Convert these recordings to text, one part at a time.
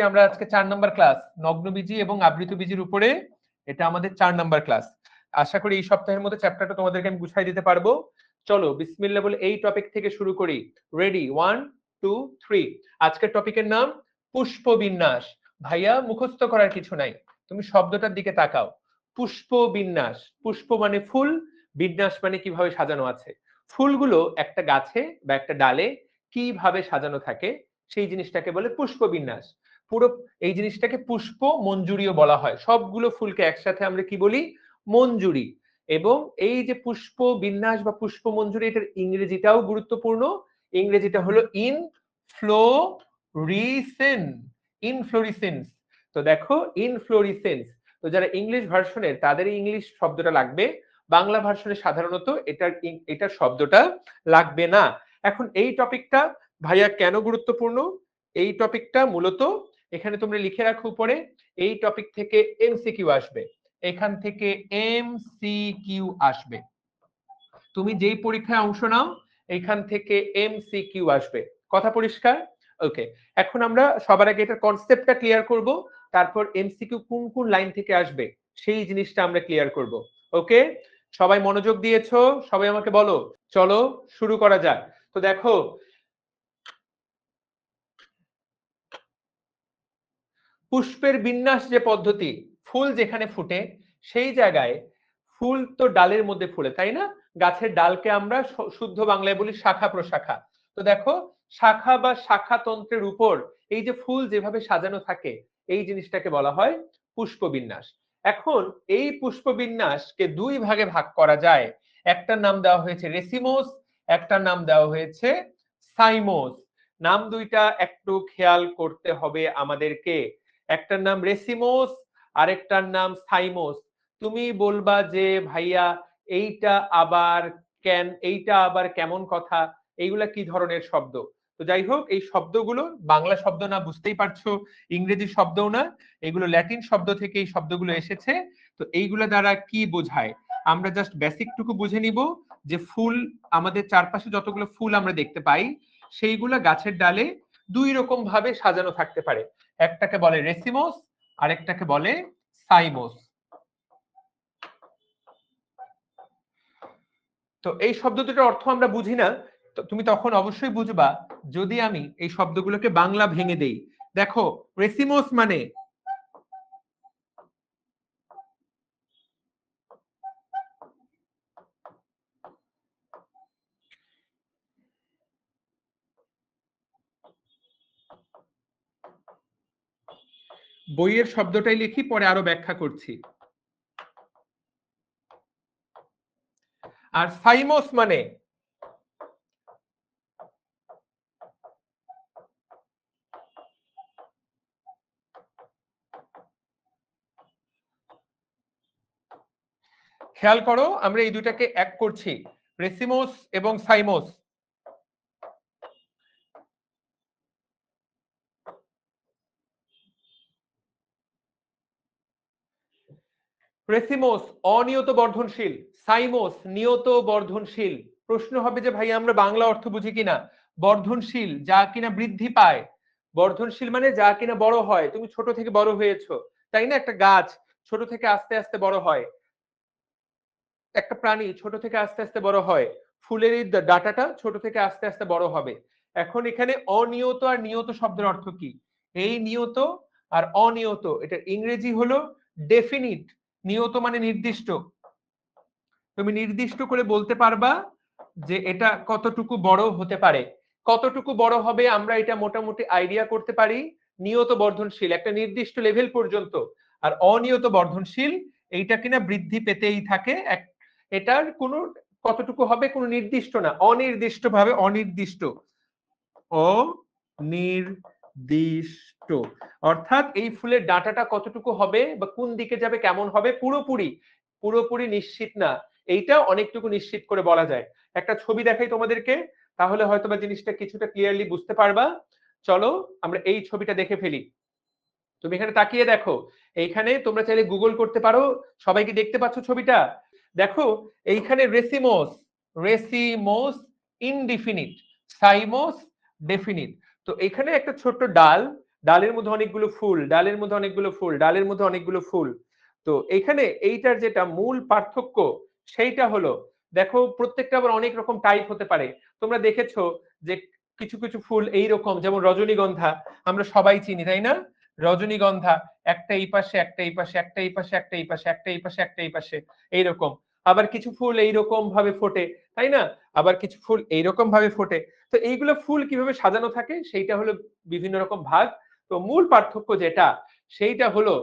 আমরা আজকে 4 নম্বর ক্লাস নগ্নবীজি এবং আবৃতবীজির উপরে, এটা আমাদের 4 নম্বর ক্লাস। আশা করি এই সপ্তাহের মধ্যে চ্যাপ্টারটা তোমাদেরকে আমি গুছাই দিতে পারবো। চলো বিসমিল্লাহ বলে এই টপিক থেকে শুরু করি। রেডি 1 2 3। আজকের টপিকের নাম পুষ্পবিন্যাস। ভাইয়া মুখস্থ করার কিছু নাই, তুমি শব্দটার দিকে তাকাও। পুষ্পবিন্যাস, পুষ্প মানে ফুল, বিন্যাস মানে কিভাবে সাজানো আছে। ফুলগুলো একটা গাছে বা একটা ডালে কিভাবে সাজানো থাকে সেই জিনিসটাকে বলে পুষ্পবিন্যাস। পুরো এই জিনিসটাকে পুষ্প মঞ্জুরিও বলা হয়। সবগুলো ফুলকে একসাথে আমরা কি বলি? মঞ্জুরি। এবং এই যে পুষ্প বিন্যাস বা পুষ্প মঞ্জুরি, এটার ইংরেজিটাও গুরুত্বপূর্ণ। ইংরেজিটা হলো ইনফ্লোরিসেন্স। ইনফ্লোরিসেন্স। তো দেখো ইনফ্লোরিসেন্স, তো যারা ইংলিশ ভার্সনের তাদের ইংলিশ শব্দটা লাগবে, বাংলা ভার্সনে সাধারণত এটার শব্দটা লাগবে না। এখন এই টপিকটা ভাইয়া কেন গুরুত্বপূর্ণ? এই টপিকটা মূলত এখানে তোমরা লিখে রাখো উপরে, এই টপিক থেকে এমসিকিউ আসবে। এখান থেকে এমসিকিউ আসবে। তুমি যেই পরীক্ষায় অংশ নাও এখান থেকে এমসিকিউ আসবে। কথা পরিষ্কার? ওকে। এখন আমরা সবার আগে এটার কনসেপ্টটা ক্লিয়ার করব, তারপর এমসিকিউ কোন কোন লাইন থেকে আসবে সেই জিনিসটা আমরা ক্লিয়ার করব। ওকে, সবাই মনোযোগ দিয়েছো? সবাই আমাকে বলো। চলো শুরু করা যাক। তো দেখো, পুষ্পের বিন্যাস যে পদ্ধতি, ফুল যেখানে ফুটে সেই জায়গায়, ফুল তো ডালের মধ্যে ফুলে, তাই না? গাছের ডালকে আমরা শুদ্ধ বাংলায় বলি শাখা প্রশাখা। তো দেখো, শাখা বা শাখা তন্ত্রের উপর এই যে ফুল যেভাবে সাজানো থাকে, এই জিনিসটাকে বলা হয় পুষ্পবিন্যাস। এখন এই পুষ্পবিন্যাসকে দুই ভাগে ভাগ করা যায়। একটার নাম দেওয়া হয়েছে রেসিমোস, একটার নাম দেওয়া হয়েছে সাইমোস। নাম দুইটা একটু খেয়াল করতে হবে আমাদেরকে। একটার নাম রেসিমোস, আরেকটার নাম সাইমোস। তুমি বলবা যে ভাইয়া এইটা আবার এইটা আবার কেমন কথা, এইগুলা কি ধরনের শব্দ? তো যাই হোক, এই শব্দগুলো বাংলা শব্দ না, বুঝতেই পারছো, ইংরেজি শব্দও না, এগুলো ল্যাটিন শব্দ থেকে এই শব্দগুলো এসেছে। তো এইগুলো দ্বারা কি বোঝায় আমরা জাস্ট বেসিক টুকু বুঝে নিব, যে ফুল, আমাদের চারপাশে যতগুলো ফুল আমরা দেখতে পাই সেইগুলো গাছের ডালে দুই রকম ভাবে সাজানো থাকতে পারে। একটাকে বলে রেসিমোস, আরেকটাকে বলে সাইমোস। তো এই শব্দ দুটোর অর্থ আমরা বুঝি না, তো তুমি তখন অবশ্যই বুঝবা যদি আমি এই শব্দগুলোকে বাংলা ভেঙে দেই। দেখো, রেসিমোস মানে বইয়ের শব্দটাই লিখি, পরে আরো ব্যাখ্যা করছি। আর সাইমোস মানে খেয়াল করো, আমরা এই দুটাকে এক করছি, রেসিমোস এবং সাইমোস। রেসিমোস অনিয়ত বর্ধনশীল, সাইমোস নিয়ত বর্ধনশীল। প্রশ্ন হবে যে ভাই আমরা বাংলা অর্থ বুঝি কিনা। বর্ধনশীল যা কিনা বৃদ্ধি পায়, বর্ধনশীল মানে যা কিনা বড় হয়। তুমি ছোট থেকে বড় হয়েছো, তাই না? একটা গাছ ছোট থেকে আস্তে আস্তে বড় হয়, একটা প্রাণী ছোট থেকে আস্তে আস্তে বড় হয়, ফুলের এই ডাটাটা ছোট থেকে আস্তে আস্তে বড় হবে। এখন এখানে অনিয়ত আর নিয়ত শব্দের অর্থ কি? এই নিয়ত আর অনিয়ত, এটার ইংরেজি হলো ডেফিনিট। নিয়ত মানে নির্দিষ্ট, তুমি নির্দিষ্ট করে বলতে পারবা যে এটা কতটুকু বড় হতে পারে। কতটুকু বড় হবে আমরা এটা মোটামুটি আইডিয়া করতে পারি। নিয়ত বর্ধনশীল একটা নির্দিষ্ট লেভেল পর্যন্ত, আর অনিয়ত বর্ধনশীল এইটা কিনা বৃদ্ধি পেতেই থাকে। এটার কোনো কতটুকু হবে কোনো নির্দিষ্ট না, অনির্দিষ্ট ভাবে, অনির্দিষ্ট, অনির্দিষ্ট। অর্থাৎ এই ফুলের ডাঁটাটা কতটুকু হবে বা কোন দিকে যাবে, কেমন হবে, পুরোপুরি পুরোপুরি নিশ্চিত না। এইটা অনেকটুকু নিশ্চিত করে বলা যায়। একটা ছবি দেখাই তোমাদেরকে, তাহলে হয়তোবা জিনিসটা কিছুটা ক্লিয়ারলি বুঝতে পারবা। চলো আমরা এই ছবিটা দেখে ফেলি। তুমি এখানে তাকিয়ে দেখো, এইখানে তোমরা চাইলে গুগল করতে পারো। সবাই কি দেখতে পাচ্ছ ছবিটা? দেখো, এইখানে racemose, racemose indefinite, cymose definite. তো এখানে একটা ছোট্ট ডাল, ডালের মধ্যে অনেকগুলো ফুল, ডালের মধ্যে অনেকগুলো ফুল, ডালের মধ্যে অনেকগুলো ফুল। তো এখানে এইটার যেটা মূল পার্থক্য সেইটা হলো, দেখো প্রত্যেকটা আবার অনেক রকম টাইপ হতে পারে। তোমরা দেখেছো যে কিছু কিছু ফুল এইরকম, যেমন রজনীগন্ধা আমরা সবাই চিনি তাই না? রজনীগন্ধা একটা এই পাশে, একটা এই পাশে, একটা এই পাশে, একটা এই পাশে, একটা এই পাশে, একটা এই পাশে, এইরকম। আবার কিছু ফুল এইরকম ভাবে ফোটে তাই না? আবার কিছু ফুল এইরকম ভাবে ফোটে। তো এইগুলো ফুল কিভাবে সাজানো থাকে সেইটা হলো বিভিন্ন রকম ভাগ। তো মূল পার্থক্য যেটা সেইটা হলো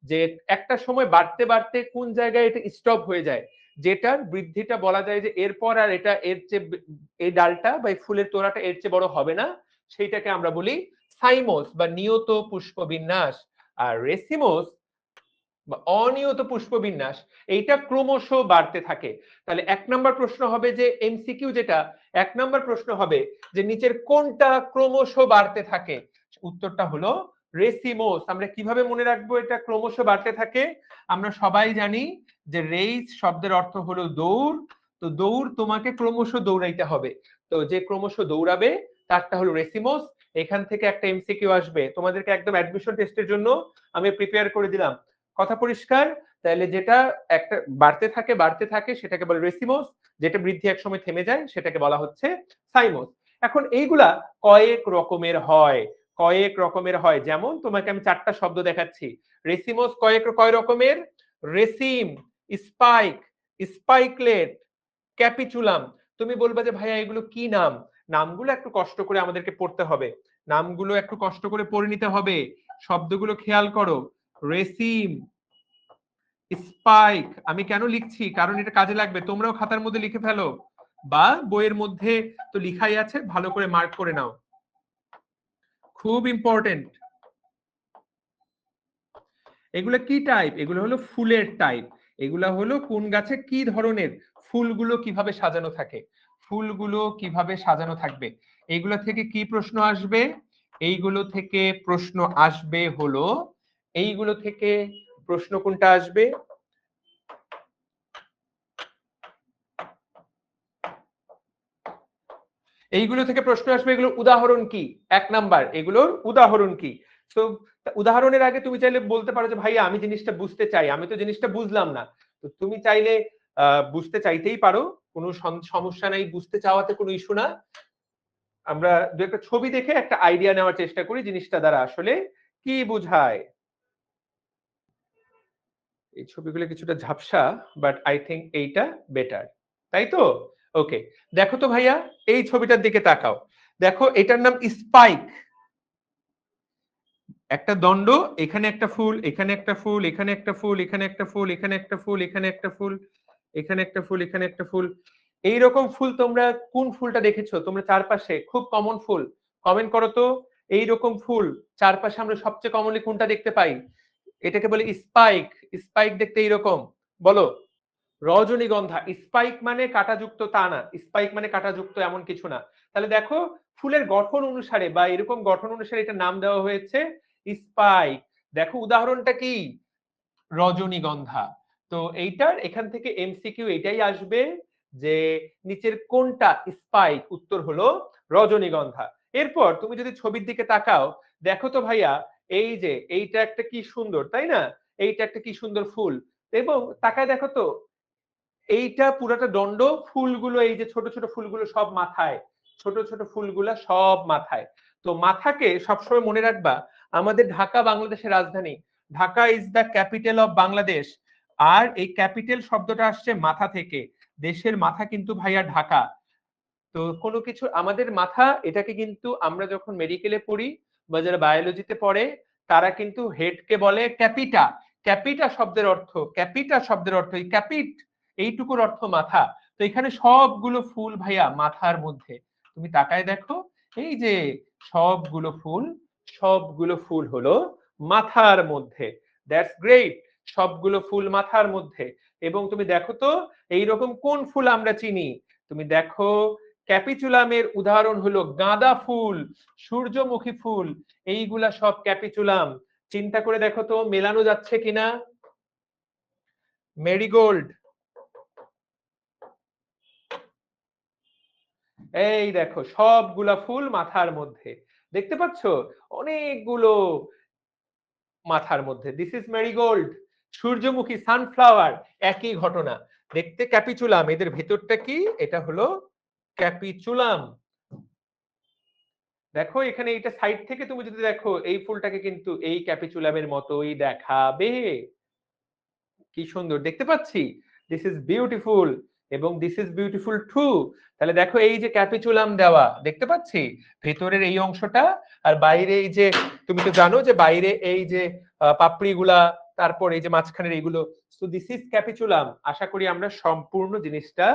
যে একটা সময় বাড়তে বাড়তে কোন জায়গায় এটা স্টপ হয়ে যায়, যেটার বৃদ্ধিটা বলা যায় যে এরপর আর এটা এর চেয়ে এই ডালটা বা এই ফুলের তোড়াটা এর চেয়ে বড় হবে না, সেইটাকে আমরা বলি সাইমোস বা নিয়ত পুষ্পবিন্যাস। আর রেসিমোস বা অনিয়ত পুষ্পবিন্যাস এইটা ক্রমশ বাড়তে থাকে। তাহলে ১ নাম্বার প্রশ্ন হবে যে এমসিকিউ যেটা ১ নাম্বার প্রশ্ন হবে যে নিচের কোনটা ক্রমশ বাড়তে থাকে? উত্তরটা হলো রেসিমোস। আমরা কিভাবে মনে রাখবো এটা ক্রমশ বাড়তে থাকে? আমরা সবাই জানি যে রেইস শব্দের অর্থ হলো দৌড়। তো দৌড় তোমাকে ক্রমশ দৌড়াইতে হবে। তো যে ক্রমশ দৌড়াবে তারটা হলো রেসিমোস। এখান থেকে একটা এমসিকিউ আসবে। তোমাদেরকে একদম অ্যাডমিশন টেস্টের জন্য আমি প্রিপেয়ার করে দিলাম। কথা পরিষ্কার? তাহলে যেটা একটা বাড়তে থাকে সেটাকে বলে রেসিমোস, যেটা বৃদ্ধি একসময় থেমে যায় সেটাকে বলা হচ্ছে সাইমোস। এখন এইগুলা কয়েক রকমের হয়, কয়েক রকমের হয়। যেমন তোমাকে আমি ৪ টা শব্দ দেখাচ্ছি। রেসিমোস কয় রকমের? রেসিম, স্পাইক, স্পাইকলেট, ক্যাপিচুলাম। তুমি বলবা যে ভাইয়া এগুলো কি নাম? নামগুলো একটু কষ্ট করে আমাদেরকে পড়তে হবে। নামগুলো একটু কষ্ট করে পড়ে নিতে হবে। শব্দগুলো খেয়াল করো। রেসিম, স্পাইক। আমি কেন লিখছি? কারণ এটা কাজে লাগবে। তোমরাও খাতার মধ্যে লিখে ফেলো বা বইয়ের মধ্যে তো লিখাই আছে, ভালো করে মার্ক করে নাও। খুব ইম্পর্টেন্ট। এগুলো কি টাইপ? এগুলো হলো ফুলের টাইপ। এগুলা হলো কোন গাছে কি ধরনের ফুলগুলো কিভাবে সাজানো থাকে, ফুলগুলো কিভাবে সাজানো থাকবে। এইগুলো থেকে কি প্রশ্ন আসবে? এইগুলো থেকে প্রশ্ন আসবে হলো, এইগুলো থেকে প্রশ্ন কোনটা আসবে? এইগুলো থেকে প্রশ্ন আসবে এগুলোর উদাহরণ কি? ১ নাম্বার এগুলোর উদাহরণ কি? তো উদাহরণের আগে তুমি চাইলে বলতে পারো যে ভাইয়া আমি জিনিসটা বুঝতে চাই, আমি তো জিনিসটা বুঝলাম না। তো তুমি চাইলে বুঝতে চাইতেই পারো, কোনো সমস্যা নাই, বুঝতে চাওয়াতে কোনো ইস্যু না। আমরা দু একটা ছবি দেখে একটা আইডিয়া নেওয়ার চেষ্টা করি জিনিসটা দ্বারা আসলে কি বুঝায়। এই ছবিগুলো কিছুটা ঝাপসা, বাট আই থিংক এইটা বেটার। তাই তো? ওকে। দেখো তো ভাইয়া, এই ছবিটার দিকে তাকাও। দেখো এটার নাম স্পাইক। একটা দণ্ড, এখানে একটা ফুল, এখানে একটা ফুল, এখানে একটা ফুল, এখানে একটা ফুল, এখানে একটা ফুল, এখানে একটা ফুল, এখানে একটা ফুল, এখানে একটা ফুল। এইরকম ফুল তোমরা কোন ফুলটা দেখেছো তোমরা চারপাশে? খুব কমন ফুল। কমেন্ট করো তো। এইরকম ফুল চারপাশে আমরা সবচেয়ে কমনলি কোনটা দেখতে পাই? এটাকে বলে স্পাইক। স্পাইক দেখতে এইরকম। বলো। রজনীগন্ধা। স্পাইক মানে কাঁটাযুক্ত তা না। স্পাইক মানে কাঁটাযুক্ত এমন কিছু না। তাহলে দেখো ফুলের গঠন অনুসারে বা এরকম গঠন অনুসারে এটা নাম দেওয়া হয়েছে স্পাইক। দেখো উদাহরণটা কি? রজনীগন্ধা। তো এইটার এখান থেকে এমসিকিউ এটাই আসবে যে নিচের কোনটা স্পাইক? উত্তর হলো রজনীগন্ধা। এরপর তুমি যদি ছবির দিকে তাকাও, দেখো তো ভাইয়া, এই যে এইটা একটা কি সুন্দর তাই না? এইটা একটা কি সুন্দর ফুল। এবং তাকায় দেখো তো, এইটা পুরাটা দণ্ড, ফুলগুলো এই যে ছোট ছোট ফুলগুলো সব মাথায়, ছোট ছোট ফুলগুলা সব মাথায়। তো মাথাকে সবসময় মনে রাখবা, আমাদের ঢাকা বাংলাদেশের রাজধানী। Dhaka is the capital of Bangladesh. আর এই ক্যাপিটাল শব্দটা আসছে মাথা থেকে। দেশের মাথা কিন্তু ভাইয়া ঢাকা। তো কোনো কিছু আমাদের মাথা, এটাকে কিন্তু আমরা যখন মেডিকেলে পড়ি বা যারা বায়োলজিতে পড়ে তারা কিন্তু হেডকে বলে ক্যাপিটা। ক্যাপিটা শব্দের অর্থ, ক্যাপিটা শব্দের অর্থ এই ক্যাপিট, এইটুকুর অর্থ মাথা। তো এখানে সবগুলো ফুল ভাইয়া মাথার মধ্যে। তুমি তাকায় দেখো, এই যে সবগুলো ফুল, সবগুলো ফুল হলো মাথার মধ্যে। That's great. সবগুলো ফুল মাথার মধ্যে। এবং তুমি দেখো তো এইরকম কোন ফুল আমরা চিনি? তুমি দেখো ক্যাপিচুলামের উদাহরণ হলো গাঁদা ফুল, সূর্যমুখী ফুল, এইগুলা সব ক্যাপিচুলাম। চিন্তা করে দেখো তো মেলানো যাচ্ছে কিনা? মেরিগোল্ড, এই দেখো সবগুলা ফুল মাথার মধ্যে। দেখতে পাচ্ছ অনেকগুলো মাথার মধ্যে। দিস ইজ মেরিগোল্ড, সূর্যমুখী, সানফ্লাওয়ার, একই ঘটনা। দেখতে ক্যাপিচুলাম, এদের ভেতরটা কি? এটা হলো ক্যাপিচুলাম। দেখো এখানে এইটা সাইড থেকে তুমি যদি দেখো এই ফুলটাকে কিন্তু এই ক্যাপিচুলামের মতোই দেখাবে। কি সুন্দর দেখতে পাচ্ছি। দিস ইজ বিউটিফুল এবং দিস ইজ বিউটিফুল টু। তাহলে দেখো এই যে ক্যাপিচুলাম দেওয়া দেখতে পাচ্ছি, ভেতরের এই অংশটা আর বাইরে এই যে, তুমি তো জানো যে বাইরে এই যে পাপড়িগুলা, তারপর এই যে মাঝখানের এইগুলো, সো দিস ইজ ক্যাপিচুলাম। আশা করি আমরা সম্পূর্ণ জিনিসটা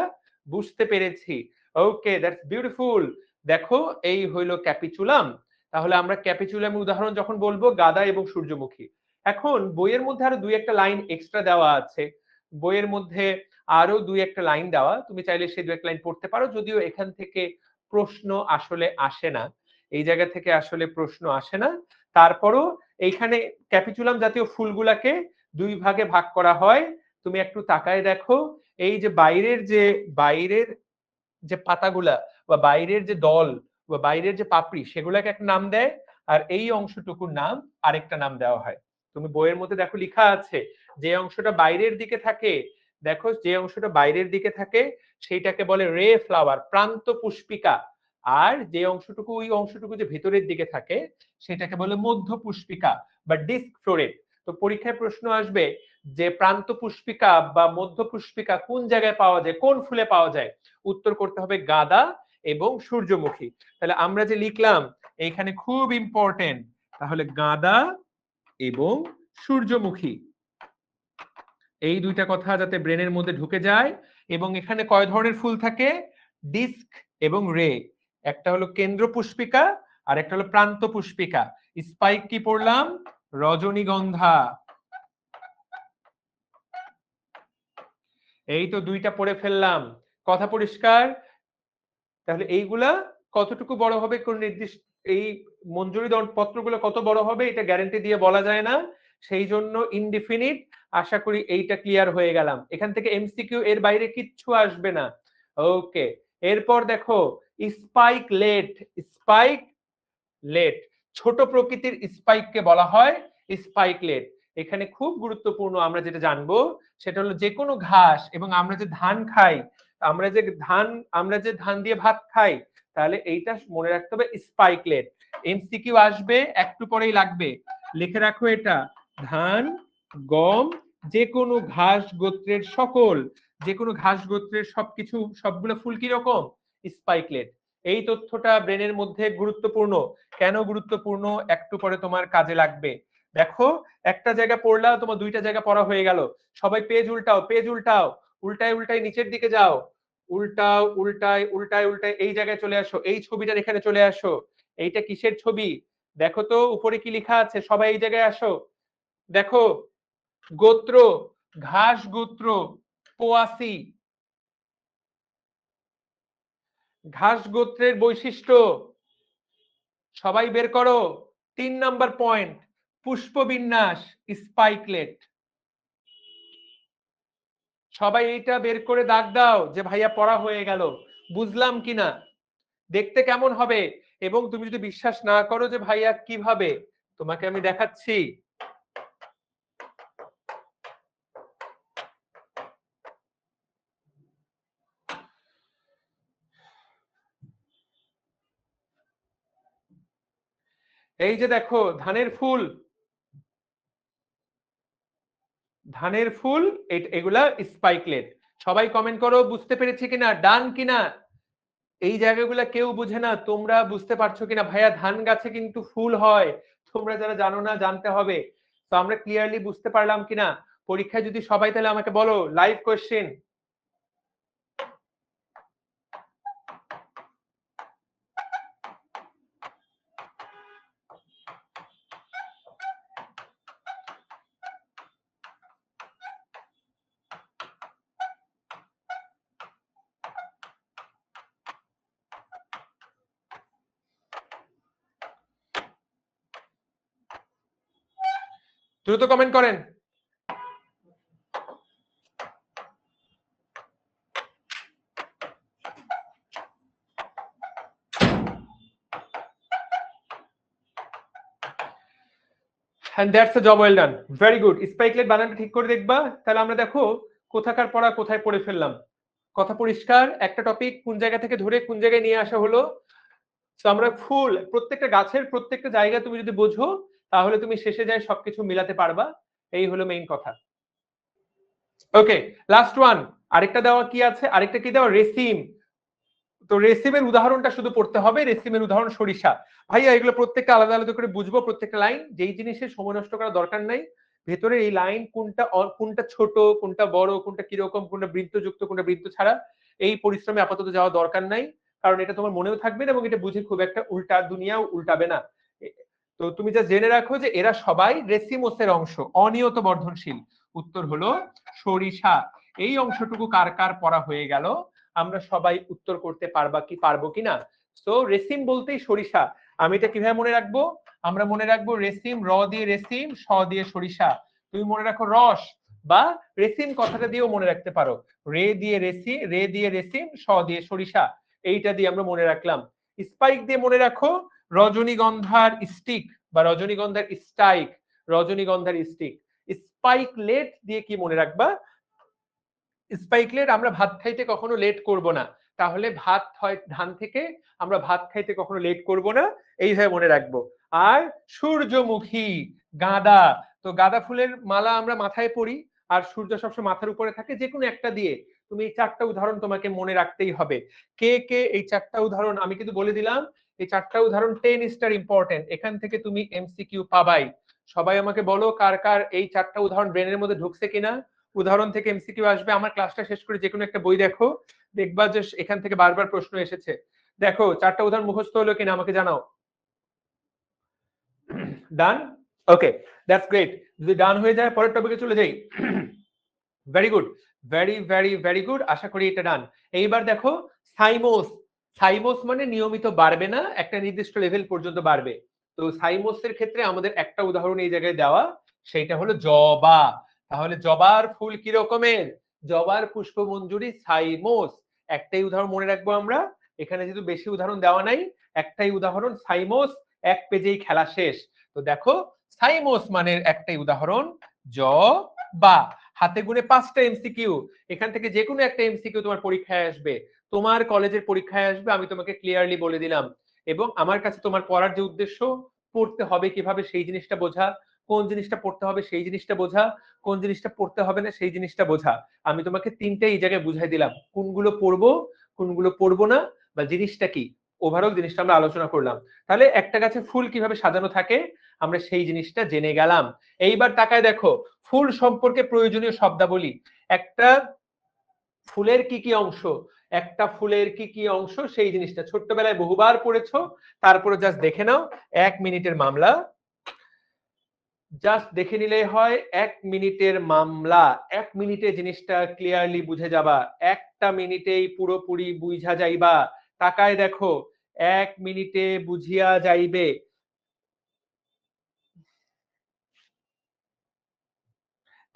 বুঝতে পেরেছি। ওকে, দ্যাটস বিউটিফুল। দেখো এই হইলো ক্যাপিচুলাম। তাহলে আমরা ক্যাপিচুলামের উদাহরণ যখন বলবো গাদা এবং সূর্যমুখী। এখন বইয়ের মধ্যে আরো দুই একটা লাইন এক্সট্রা দেওয়া আছে, বইয়ের মধ্যে আরো দুই একটা লাইন দেওয়া, তুমি চাইলে সেই দুই একটা লাইন পড়তে পারো, যদিও এখান থেকে প্রশ্ন আসলে আসে না, এই জায়গা থেকে আসলে প্রশ্ন আসে না। তারপরও এইখানে ক্যাপিচুলাম জাতীয় ফুলগুলাকে দুই ভাগে ভাগ করা হয়। তুমি একটু তাকায় দেখো, এই যে বাইরের যে পাতাগুলা বা বাইরের যে দল বা বাইরের যে পাপড়ি, সেগুলাকে একটা নাম দেয়, আর এই অংশটুকুর নাম আরেকটা নাম দেওয়া হয়। তুমি বইয়ের মধ্যে দেখো লেখা আছে যে অংশটা বাইরের দিকে থাকে, দেখো যে অংশটা বাইরের দিকে থাকে সেইটাকে বলে রে ফ্লাওয়ার, প্রান্ত পুষ্পিকা। আর যে অংশটুকু, ওই অংশটুকু যে ভেতরের দিকে থাকে সেটাকে বলে মধ্য পুষ্পিকা বা ডিস্ক ফ্লোরেট। তো পরীক্ষায় প্রশ্ন আসবে যে প্রান্ত পুষ্পিকা বা মধ্য পুষ্পিকা কোন জায়গায় পাওয়া যায়, কোন ফুলে পাওয়া যায়? উত্তর করতে হবে গাঁদা এবং সূর্যমুখী। তাহলে আমরা যে লিখলাম এখানে খুব ইম্পর্টেন্ট, তাহলে গাঁদা এবং সূর্যমুখী, এই দুইটা কথা যাতে ব্রেনের মধ্যে ঢুকে যায়। এবং এখানে কয় ধরনের ফুল থাকে? ডিস্ক এবং রে। একটা হলো কেন্দ্র পুষ্পিকা আর একটা হলো প্রান্ত পুষ্পিকা। স্পাইক কি পড়লাম? রজনীগন্ধা। এই তো দুইটা পড়ে ফেললাম, কথা পরিষ্কার? তাহলে এইগুলা কতটুকু বড় হবে কোন নির্দিষ্ট, এই মঞ্জুরি পত্রগুলো কত বড় হবে এটা গ্যারান্টি দিয়ে বলা যায় না, সেই জন্য ইনডিফিনিট। আশা করি এইটা ক্লিয়ার হয়ে গেলাম। এখান থেকে এমসিকিউ এর বাইরে কিচ্ছু আসবে না। ওকে, এরপর দেখো স্পাইক লেট। স্পাইক লেট, ছোট প্রকৃতির স্পাইককে বলা হয় স্পাইকলেট। এখানে খুব গুরুত্বপূর্ণ আমরা যেটা জানবো সেটা হলো যে কোনো ঘাস, এবং আমরা যে ধান খাই, আমরা যে ধান দিয়ে ভাত খাই, তাহলে এইটা মনে রাখতে হবে স্পাইকলেট। এমসিকিউ আসবে একটু পরেই লাগবে, লিখে রাখো এটা। ধান, গম, যে কোনো ঘাস গোত্রের যে কোনো ঘাস গোত্রের সবকিছু, সবগুলো ফুল কি রকম? স্পাইকলেট। এই তথ্যটা ব্রেনের মধ্যে গুরুত্বপূর্ণ। কেন গুরুত্বপূর্ণ একটু পরে তোমার কাজে লাগবে। দেখো একটা জায়গা পড়লা, তোমার দুইটা জায়গা পড়া হয়ে গেল। সবাই পেজ উল্টাও, পেজ উল্টাও, উল্টায় উল্টায় নিচের দিকে যাও, উল্টাও, উল্টায় উল্টায় উল্টায় এই জায়গায় চলে আসো, এই ছবিটার এখানে চলে আসো। এইটা কিসের ছবি? দেখো তো উপরে কি লেখা আছে, সবাই এই জায়গায় আসো। দেখো গোত্র, ঘাস গোত্র পোয়াসি, ঘাস গোত্রের বৈশিষ্ট্য সবাই বের করো। 3 নাম্বার পয়েন্ট, পুষ্পবিন্যাস, স্পাইকলেট। সবাই এইটা বের করে দাগ দাও যে ভাইয়া পড়া হয়ে গেল, বুঝলাম কিনা, দেখতে কেমন হবে। এবং তুমি যদি বিশ্বাস না করো যে ভাইয়া কিভাবে, তোমাকে আমি দেখাচ্ছি। এই যে দেখো ধানের ফুল, ধানের ফুল, এগুলা স্পাইকলেট। সবাই কমেন্ট করো বুঝতে পেরেছি কিনা, ডান কিনা। এই জায়গাগুলা কেউ বুঝে না, তোমরা বুঝতে পারছো কিনা? ভাইয়া ধান গাছে কিন্তু ফুল হয়, তোমরা যারা জানো না জানতে হবে। তো আমরা ক্লিয়ারলি বুঝতে পারলাম কিনা? পরীক্ষায় যদি সবাই, তাহলে আমাকে বলো লাইভ কোশ্চেন। দ্রুত কমেন্ট করেন। and that's a job well done, very good. Spikelet বানানটা ঠিক করে দেখবা, তাহলে আমরা দেখো কোথাকার পড়া কোথায় পড়ে ফেললাম। কথা পরিষ্কার? একটা টপিক কোন জায়গা থেকে ধরে কোন জায়গায় নিয়ে আসা হলো। তো আমরা ফুল প্রত্যেকটা গাছের প্রত্যেকটা জায়গা তুমি যদি বোঝো তাহলে তুমি শেষে যায় সবকিছু মিলাতে পারবা। এই হলো মেইন কথা। ওকে, লাস্ট ওয়ান। আরেকটা দেওয়া কি আছে, আরেকটা কি দেওয়া, রেসিম। তো রেসিমের উদাহরণটা শুধু পড়তে হবে, রেসিমের উদাহরণ সরিষা। ভাইয়া এগুলো প্রত্যেকটা আলাদা আলাদা করে বুঝবো, প্রত্যেকটা লাইন, যেই জিনিসের সময় নষ্ট করার দরকার নাই। ভেতরে এই লাইন কোনটা কোনটা ছোট, কোনটা বড়, কোনটা কিরকম, কোনটা বৃত্তযুক্ত, কোনটা বৃত্ত ছাড়া, এই পরিশ্রমে আপাতত যাওয়া দরকার নাই। কারণ এটা তোমার মনেও থাকবে না এবং এটা বুঝে খুব একটা উল্টা দুনিয়াও উল্টাবে না। তো তুমি যা জেনে রাখো যে এরা সবাই রেসিমোসের অংশ, অনিয়ত বর্ধনশীল। উত্তর হলো সরিষা। এই অংশটুকু কার কার পড়া হয়ে গেল, আমরা সবাই উত্তর করতে পারবা কি পারবো কিনা। তো রেসিম বলতেই সরিষা। আমি এটা কিভাবে মনে রাখবো, আমরা মনে রাখবো রেসিম, র দিয়ে রেসিম, স দিয়ে সরিষা। তুমি মনে রাখো রস, বা রেসিম কথাটা দিয়েও মনে রাখতে পারো, রে দিয়ে রেসি, রে দিয়ে রেসিম, স দিয়ে সরিষা। এইটা দিয়ে আমরা মনে রাখলাম। স্পাইক দিয়ে মনে রাখো রজনীগন্ধার স্টিক বা রজনীগন্ধার স্টাইক, রজনীগন্ধার স্টিক। স্পাইকলেট দিয়ে কি মনে রাখবা, স্পাইকলেট আমরা ভাত খাইতে কখনো লেট করব না, তাহলে ভাত হয় ধান থেকে, আমরা ভাত খাইতে কখনো লেট করব না, এইভাবে মনে রাখবো। আর সূর্যমুখী, গাঁদা, তো গাঁদা ফুলের মালা আমরা মাথায় পরি, আর সূর্য সবসময় মাথার উপরে থাকে, যে কোনো একটা দিয়ে তুমি এই চারটা উদাহরণ তোমাকে মনে রাখতেই হবে। কে কে এই চারটা উদাহরণ, আমি কিন্তু বলে দিলাম এই চারটা উদাহরণ 10 স্টার ইম্পর্টেন্ট, এখান থেকে তুমি এমসিকিউ পাবাই। সবাই আমাকে বলো কার কার এই চারটা উদাহরণ ব্রেনের মধ্যে ঢুকছে কিনা। উদাহরণ থেকে এমসিকিউ আসবে, আমার ক্লাসটা শেষ করে যে কোনো একটা বই দেখো, দেখবা যে এখান থেকে বারবার প্রশ্ন এসেছে। দেখো চারটা উদাহরণ মুখস্থ হলো কিনা আমাকে জানাও। Done, okay, that's great. যদি ডান হয়ে যায় পরের টপিকে চলে যাই। Very good, very very very good, আশা করি এটা ডান। এইবার দেখো সাইমোস। সাইমোস মানে নিয়মিত বাড়বে না, একটা নির্দিষ্ট লেভেল পর্যন্ত বাড়বে। তো সাইমোসের ক্ষেত্রে আমাদের একটা উদাহরণ এই জায়গায় দেওয়া, সেইটা হলো জবা। তাহলে জবার ফুল কি রকমের, জবার পুষ্পমঞ্জুরি সাইমোস। একটাই উদাহরণ মনে রাখবো আমরা, এখানে যেহেতু বেশি উদাহরণ দেওয়া নাই, একটাই উদাহরণ সাইমোস, এক পেজেই খেলা শেষ। তো দেখো সাইমোস মানে একটাই উদাহরণ জবা। হাতে গুনে 5টা এমসিকিউ, এখান থেকে যে কোনো একটা এমসিকিউ তোমার পরীক্ষায় আসবে, তোমার কলেজের পরীক্ষায় আসবে, আমি তোমাকে ক্লিয়ারলি বলে দিলাম। এবং আমার কাছে তোমার পড়ার যে উদ্দেশ্য, পড়তে হবে কিভাবে সেই জিনিসটা বোঝা, কোন জিনিসটা পড়তে হবে সেই জিনিসটা বোঝা, কোন জিনিসটা পড়তে হবে না সেই জিনিসটা বোঝা। আমি তোমাকে তিনটে এই জায়গায় বুঝাই দিলাম, কোনগুলো পড়বো কোনগুলো পড়বো না, বা জিনিসটা কি, ওভারঅল জিনিসটা আমরা আলোচনা করলাম। তাহলে একটা গাছে ফুল কিভাবে সাজানো থাকে আমরা সেই জিনিসটা জেনে গেলাম। এইবার তাকায় দেখো ফুল সম্পর্কে প্রয়োজনীয় শব্দাবলী। একটা ফুলের কি কি অংশ, একটা ফুলের কি কি অংশ সেই জিনিসটা ছোট্টবেলায় বহুবার পড়েছো, তারপরে জাস্ট দেখে নাও, 1 মিনিটের মামলা, জাস্ট দেখে নিলেই হয়। 1 মিনিটের মামলা, 1 মিনিটে জিনিসটা ক্লিয়ারলি বুঝে যাবা, একটা মিনিটেই পুরোপুরি বুঝা যাইবা। তাকায় দেখো 1 মিনিটে বুঝিয়া যাইবে।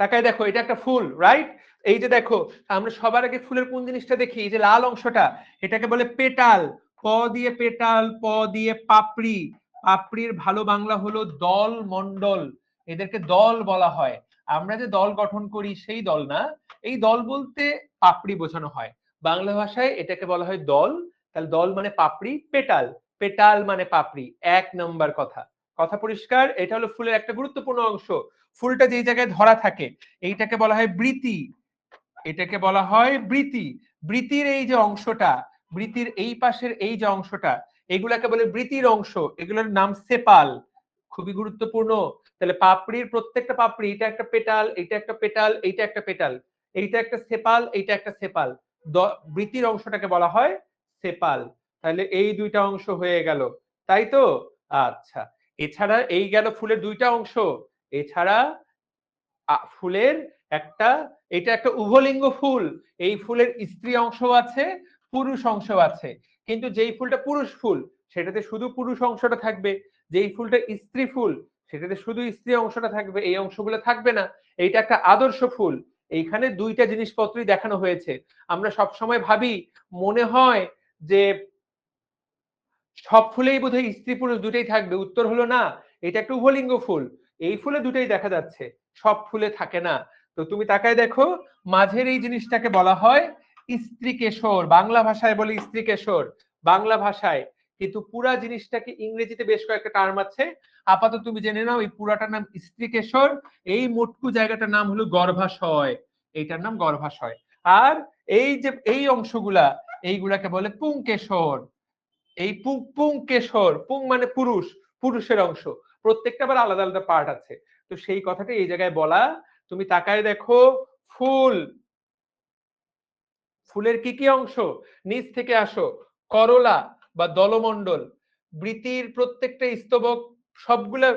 তাকায় দেখো এটা একটা ফুল, রাইট? এই যে দেখো, আমরা সবার আগে ফুলের কোন জিনিসটা দেখি, এই যে লাল অংশটা, এটাকে বলে পেটাল। প দিয়ে পেটাল, প দিয়ে পাপড়ি, পাপড়ির ভালো বাংলা হলো দল মণ্ডল, এদেরকে দল বলা হয়। আমরা যে দল গঠন করি সেই দল না, এই দল বলতে পাপড়ি বোঝানো হয়, বাংলা ভাষায় এটাকে বলা হয় দল। তাহলে দল মানে পাপড়ি, পেটাল, পেটাল মানে পাপড়ি, 1 নম্বর কথা। কথা পরিষ্কার? এটা হলো ফুলের একটা গুরুত্বপূর্ণ অংশ। ফুলটা যেই জায়গায় ধরা থাকে এইটাকে বলা হয় বৃতি, এটাকে বলা হয় বৃতি। বৃতির এই যে অংশটা, বৃতির এই পাশের এই যে অংশটা, এগুলাকে বলে বৃতির অংশ, এগুলোর নাম সেপাল। খুবই গুরুত্বপূর্ণ। তাহলে পাপড়ির প্রত্যেকটা পাপড়ি, এটা একটা পেটাল, এটা একটা পেটাল, এইটা একটা পেটাল, এইটা একটা সেপাল, এইটা একটা সেপাল, বৃতির অংশটাকে বলা হয় সেপাল। তাহলে এই দুইটা অংশ হয়ে গেল, তাই তো? আচ্ছা, এছাড়া এই গেল ফুলের দুইটা অংশ। এছাড়া ফুলের একটা, এটা একটা উভলিঙ্গ ফুল, এই ফুলের স্ত্রী অংশ আছে, পুরুষ অংশ আছে। কিন্তু যেই ফুলটা পুরুষ ফুল সেটাতে শুধু পুরুষ অংশটা থাকবে, যেই ফুলটা স্ত্রী ফুল সেটাতে শুধু স্ত্রী অংশটা থাকবে, এই অংশগুলো থাকবে না। এইটা একটা আদর্শ ফুল। এইখানে দুইটা জিনিসপত্রই দেখানো হয়েছে। আমরা সব সময় ভাবি, মনে হয় যে সব ফুলেই বোধহয় স্ত্রী পুরুষ দুটেই থাকবে, উত্তর হলো না, এটা একটা উভলিঙ্গ ফুল। এই ফুলে দুটোই দেখা যাচ্ছে, সব ফুলে থাকে না। তো তুমি তাকায় দেখো, মাঝের এই জিনিসটাকে বলা হয় স্ত্রীকেশর, বাংলা ভাষায় বলি স্ত্রীকেশর বাংলা ভাষায়, কিন্তু পুরা জিনিসটাকে ইংরেজিতে বেশ কয়েকটা টার্ম আছে, আপাতত তুমি জেনে নাও এই পুরাটার নাম স্ত্রীকেশর, এই মোটকু জায়গাটার নাম হলো গর্ভাশয়, এইটার নাম গর্ভাশয়। আর এই যে এই অংশগুলা, এইগুলাকে বলে পুংকেশর। এই পুংকেশর, পুং মানে পুরুষ, পুরুষের অংশ, প্রত্যেকটা আবার আলাদা আলাদা পার্ট আছে। তো সেই কথাটা এই জায়গায় বলা। তুমি তাকায় দেখো, ফুল, ফুলের কি কি অংশ, নিচ থেকে আসো, করলা বা দলমণ্ডল, বৃতির প্রত্যেকটা স্তবক, সবগুলা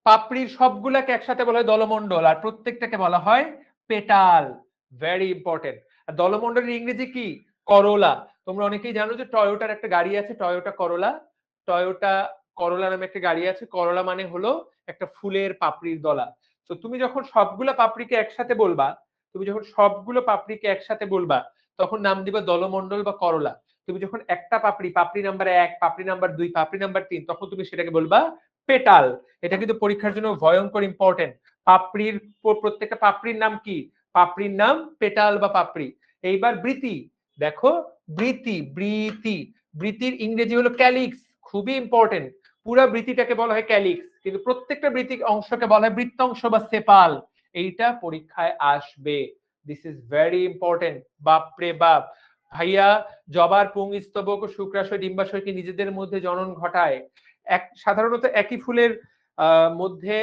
পাপড়ির সবগুলাকে একসাথে বলা হয় দলমণ্ডল, আর প্রত্যেকটাকে বলা হয় পেটাল। Very important. আর দলমণ্ডলের ইংরেজি কি? করোলা। তোমরা অনেকেই জানো যে টয়োটার একটা গাড়ি আছে, টয়োটা করোলা। টয়োটা করোলা নামে একটা গাড়ি আছে, করোলা মানে হলো একটা ফুলের পাপড়ির দলা। তো তুমি যখন সবগুলা পাপড়িকে একসাথে বলবা, তুমি যখন সবগুলো পাপড়িকে একসাথে বলবা, তখন নাম দিবা দলমণ্ডল বা করোলা। তুমি যখন একটা পাপড়ি, পাপড়ি নাম্বার 1, পাপড়ি নাম্বার 2, পাপড়ি নাম্বার 3, তখন তুমি সেটাকে বলবা পেটাল। এটা কিন্তু পরীক্ষার জন্য ভয়ঙ্কর ইম্পর্টেন্ট। পাপড়ির প্রত্যেকটা পাপড়ির নাম কি? পাপড়ির নাম পেটাল বা পাপড়ি। এইবার বৃতি দেখো, বৃতি বৃতি, বৃতির ইংরেজি হলো ক্যালিক্স, খুবই ইম্পর্টেন্ট। পুরো বৃতিটাকে বলা হয় ক্যালিক্স, কিন্তু প্রত্যেকটা বৃতি অংশকে বলা হয় বৃত্তাংশ বা সেপাল। এইটা পরীক্ষায় আসবে, দিস ইজ ভেরি ইম্পর্টেন্ট। বাপরে বাপ ভাইয়া, জবার পুংস্তবক ও শুক্রাশয় ডিম্বাশয় কি নিজেদের মধ্যে জনন ঘটায়? সাধারণত একই ফুলের মধ্যে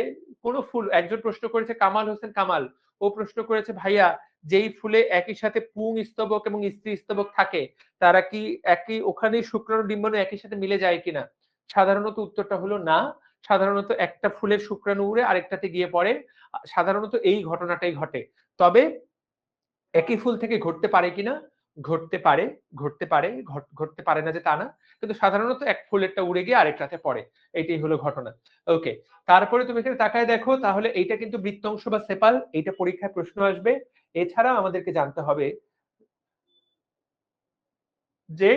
কোন ফুল, একজন প্রশ্ন করেছে কামাল হোসেন কামাল, ও প্রশ্ন করেছে ভাইয়া, যেই ফুলে একই সাথে পুং স্তবক এবং স্ত্রী স্তবক থাকে, তারা কি একই ওখানেই শুক্রাণু ডিম্বাণু একই সাথে মিলে যায় কিনা? সাধারণত উত্তরটা হলো না। সাধারণত একটা ফুলের শুক্রাণু উড়ে আরেকটাতে গিয়ে পড়ে, সাধারণত এই ঘটনাটাই ঘটে। তবে একই ফুল থেকে ঘটতে পারে কিনা? ঘটতে পারে, ঘটতে পারে, ঘটতে পারে না যে তা না। কিন্তু সাধারণত এক ফুলেরটা উড়ে গিয়ে আরেকটাতে পড়ে। এইটাই হলো ঘটনা। ওকে। তারপরে তুমি এখানে তাকায় দেখো, তাহলে এইটা কিন্তু বৃত্তাংশ বা সেপাল, এইটা পরীক্ষায় প্রশ্ন আসবে। এছাড়া আমাদেরকে জানতে হবে যে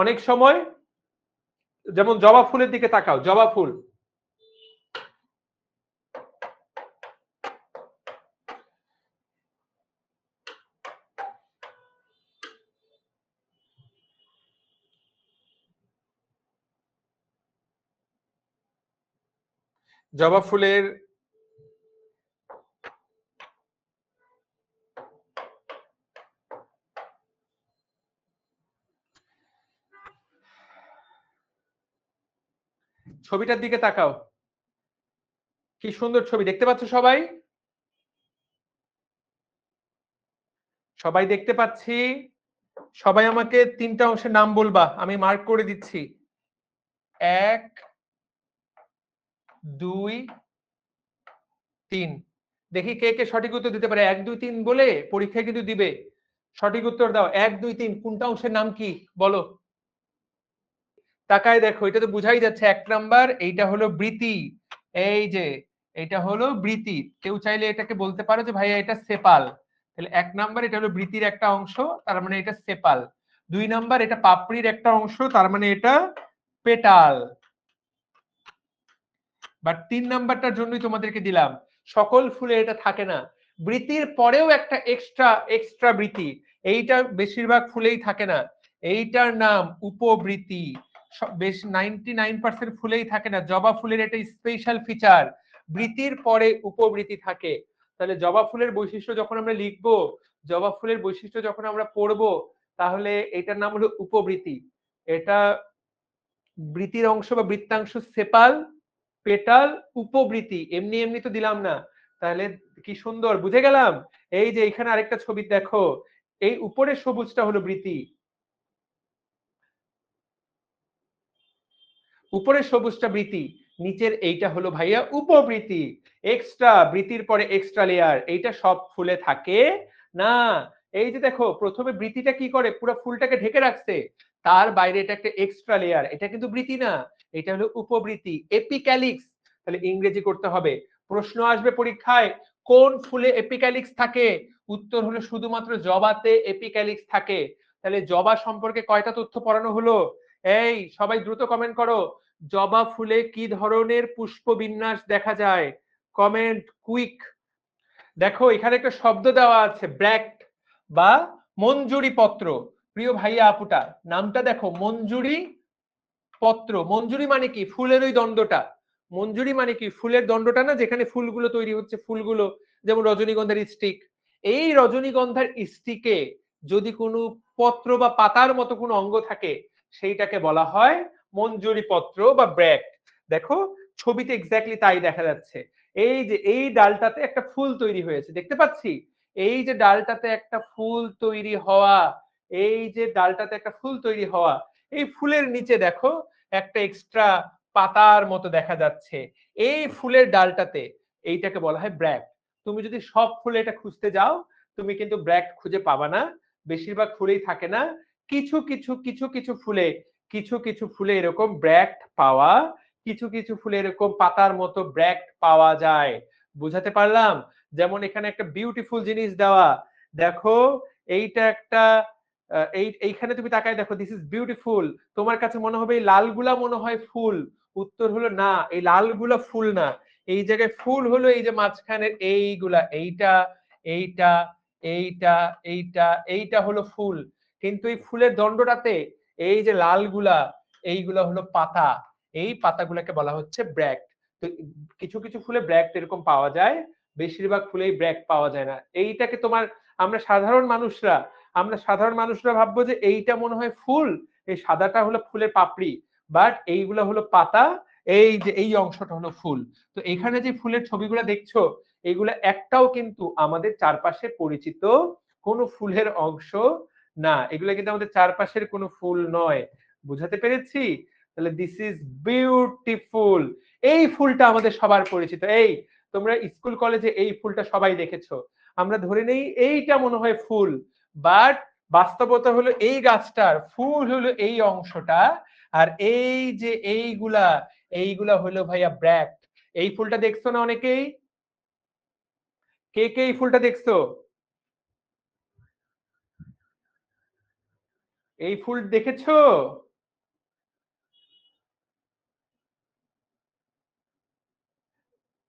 অনেক সময়, যেমন জবা ফুলের দিকে তাকাও, জবা ফুল, জবা ফুলের ছবিটার দিকে তাকাও, কি সুন্দর ছবি দেখতে পাচ্ছ সবাই? সবাই দেখতে পাচ্ছি। সবাই আমাকে তিনটা অংশের নাম বলবা, আমি মার্ক করে দিচ্ছি। 1, 2, 3। দেখি কে কে সঠিক উত্তর দিতে পারে। 1, 2, 3 বলে পরীক্ষায় কিন্তু দিবে। সঠিক উত্তর দাও। 1, 2, 3 কোনটা অংশের নাম কি বলো? তাকায় দেখো, এটা তো বুঝাই যাচ্ছে 1 নাম্বার, এইটা হলো বৃতি। এই যে এটা হলো বৃতি, কেউ চাইলে এটাকে বলতে পারো যে ভাইয়া এটা সেপাল। তাহলে 1 নাম্বার এটা হলো বৃতির একটা অংশ, তার মানে এটা সেপাল। 2 নাম্বার এটা পাপড়ির একটা অংশ, তার মানে এটা পেটাল। বাট 3 নাম্বারটার জন্যই তোমাদেরকে দিলাম, সকল ফুলে এটা থাকে না। বৃতির পরেও একটা এক্সট্রা এক্সট্রা বৃতি, এইটা বেশিরভাগ ফুলেই থাকে না, এইটার নাম উপবৃতি। বেশ 99% ফুলেই থাকে না, জবা ফুলের এটা স্পেশাল ফিচার, বৃতির পরে উপবৃতি থাকে। তাহলে জবা ফুলের বৈশিষ্ট্য যখন আমরা লিখবো, জবা ফুলের বৈশিষ্ট্য যখন আমরা পড়বো, তাহলে এটার নাম হলো উপবৃতি। এটা বৃতির অংশ বা বৃত্তাংশ সেপাল, পেটাল, উপবৃতি, এমনি এমনি তো দিলাম না। তাহলে কি সুন্দর বুঝে গেলাম। এই যে এখানে আরেকটা ছবি দেখো, এই উপরের সবুজটা হলো বৃতি, উপরের সবুজটা বৃতি, নিচের এইটা হলো ভাইয়া উপবৃতি। এক্সট্রা, বৃতির পরে এক্সট্রা লেয়ার, এইটা সব ফুলে থাকে না। এই যে দেখো, প্রথমে বৃতিটা কি করে, পুরো ফুলটাকে ঢেকে রাখছে, তার বাইরে এটা একটা এক্সট্রা লেয়ার, এটা কিন্তু বৃতি না, এটা হলো উপবৃতি, এপিক্যালিক্স। তাহলে ইংরেজি করতে হবে। প্রশ্ন আসবে পরীক্ষায়, কোন ফুলে এপিক্যালিক্স থাকে? উত্তর হলো শুধুমাত্র জবাতে এপিক্যালিক্স থাকে। তাহলে জবা সম্পর্কে কয়টা তথ্য পড়ানো হলো? এই সবাই দ্রুত কমেন্ট করো, জবা ফুলে কি ধরনের পুষ্পবিন্যাস দেখা যায়? Comment quick. দেখো এখানে একটা শব্দ দেওয়া আছে, ব্র্যাক্ট বা মঞ্জুরি পত্র। প্রিয় ভাইয়া আপুটা, নামটা দেখো, মঞ্জুরি পত্র। মঞ্জুরি মানে কি? ফুলের ওই দণ্ডটা। মঞ্জুরি মানে কি? ফুলের দণ্ডটা না, যেখানে ফুলগুলো তৈরি হচ্ছে, ফুলগুলো যেমন রজনীগন্ধার স্টিক। এই রজনীগন্ধার স্টিকে যদি কোনো পত্র বা পাতার মতো কোনো অঙ্গ থাকে, সেইটাকে বলা হয় মঞ্জুরি পত্র বা ব্র্যাক্ট। দেখো ছবিতে এক্স্যাক্টলি তাই দেখা যাচ্ছে। এই যে এই ডালটাতে একটা ফুল তৈরি হয়েছে, দেখতে পাচ্ছি। এই যে ডালটাতে একটা ফুল তৈরি হওয়া, এই যে ডালটাতে একটা ফুল তৈরি হওয়া, এই ফুলের নিচে দেখো একটা এক্সট্রা পাতার মতো দেখা যাচ্ছে। এই ফুলের ডালটাতে, এইটাকে বলা হয় ব্র্যাক্ট। তুমি যদি সব ফুলে এটা খুঁজতে যাও, তুমি কিন্তু ব্র্যাক্ট খুঁজে পাবা না। বেশিরভাগ ফুলেই থাকে না। কিছু কিছু কিছু কিছু ফুলে, কিছু কিছু ফুলে এরকম ব্র্যাক্ট পাওয়া, কিছু কিছু ফুলে এরকম পাতার মতো ব্র্যাক্ট পাওয়া যায়। বুঝাতে পারলাম? যেমন এখানে একটা বিউটিফুল জিনিস দেওয়া, দেখো এইটা একটা এইখানে তুমি তাকায় দেখো, দিস ইজ বিউটিফুল। তোমার কাছে মনে হবে এই লালগুলা মনে হয় ফুল। উত্তর হলো না, এই লালগুলা ফুল না। এই জায়গায় ফুল হলো এই যে মাঝখানের এইগুলা, এইটা এইটা এইটা এইটা এইটা হলো ফুল। কিন্তু এই ফুলের দণ্ডটাতে এই যে লালগুলা, এইগুলা হলো পাতা। এই পাতাগুলাকে বলা হচ্ছে ব্র্যাক্ট। তো কিছু কিছু ফুলে ব্র্যাক্ট এরকম পাওয়া যায়, বেশিরভাগ ফুলেই ব্র্যাক্ট পাওয়া যায় না। এইটাকে তোমার, আমরা সাধারণ মানুষরা ভাববো যে এইটা মনে হয় ফুল, এই সাদাটা হলো ফুলের পাপড়ি, বাট এইগুলা হলো পাতা। এই যে এই অংশটা হলো ফুল। তো এখানে যে ফুলের ছবিগুলো দেখছো, এইগুলা একটাও কিন্তু আমাদের চারপাশে পরিচিত কোনো ফুলের অংশ না। এগুলো কিন্তু আমাদের চারপাশের কোনো ফুল নয়। বুঝাতে পেরেছি? তাহলে দিস ইজ বিউটিফুল। এই ফুলটা আমাদের সবার পরিচিত। এই তোমরা স্কুল কলেজে এই ফুলটা সবাই দেখেছো। আমরা ধরে নেই এইটা মনে হয় ফুল, বাট বাস্তবতা হলো এই গাছটার ফুল হলো এই অংশটা, আর এই যে এইগুলা, এইগুলা হলো ভাইয়া ব্র্যাক্ট। এই ফুলটা দেখছো না অনেকেই? কে কে এই ফুলটা দেখছো? এই ফুল দেখেছো?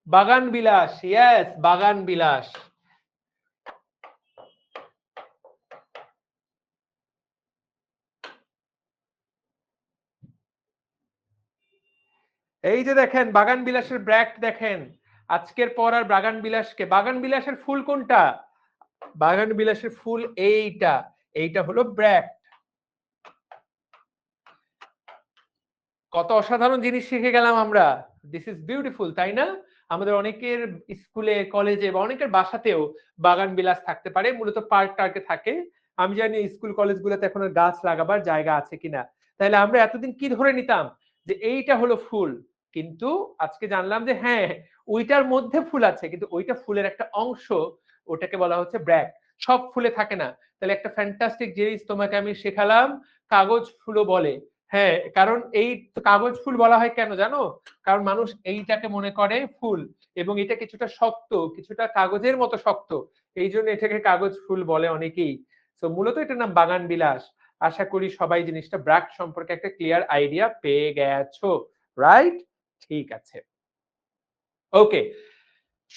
বাগান বিলাস, ইয়েস, বাগান বিলাস। এই যে দেখেন বাগান বিলাসের ব্র্যাক্ট দেখেন। আজকের পর আর বাগান বিলাসকে, বাগান বিলাসের ফুল কোনটা? বাগান বিলাসের ফুল এইটা, এইটা হলো ব্র্যাক্ট। কত অসাধারণ জিনিস শিখে গেলাম আমরা। দিস ইজ বিউটিফুল, তাই না? আমাদের অনেকের স্কুলে, কলেজে বা অনেকের বাসাতেও বাগান বিলাস থাকতে পারে, মূলত পার্ক টার্কে থাকে। আমি জানি স্কুল কলেজগুলোতে এখন গাছ লাগাবার জায়গা আছে কিনা। তাহলে আমরা এতদিন কি ধরে নিতাম যে এইটা হলো ফুল, কিন্তু আজকে জানলাম যে হ্যাঁ, ওইটার মধ্যে ফুল আছে, কিন্তু ওইটা ফুলের একটা অংশ, ওটাকে বলা হচ্ছে ব্র্যাক্ট। সব ফুলে থাকে না। তাহলে একটা ফ্যান্টাস্টিক জিনিস তোমাকে আমি শেখালাম, কাগজ ফুলও বলে। হ্যাঁ, কারণ এই কাগজ ফুল বলা হয় কেন জানো? কারণ মানুষ এইটাকে মনে করে ফুল, এবং এটা কিছুটা শক্ত, কিছুটা কাগজের মতো শক্ত, এই জন্য এটাকে কাগজ ফুল বলে অনেকেই। তো মূলত এটার নাম বাগান বিলাস। আশা করি সবাই জিনিসটা ব্র্যাক্ট সম্পর্কে একটা ক্লিয়ার আইডিয়া পেয়ে গেছো, রাইট? ঠিক আছে, ওকে,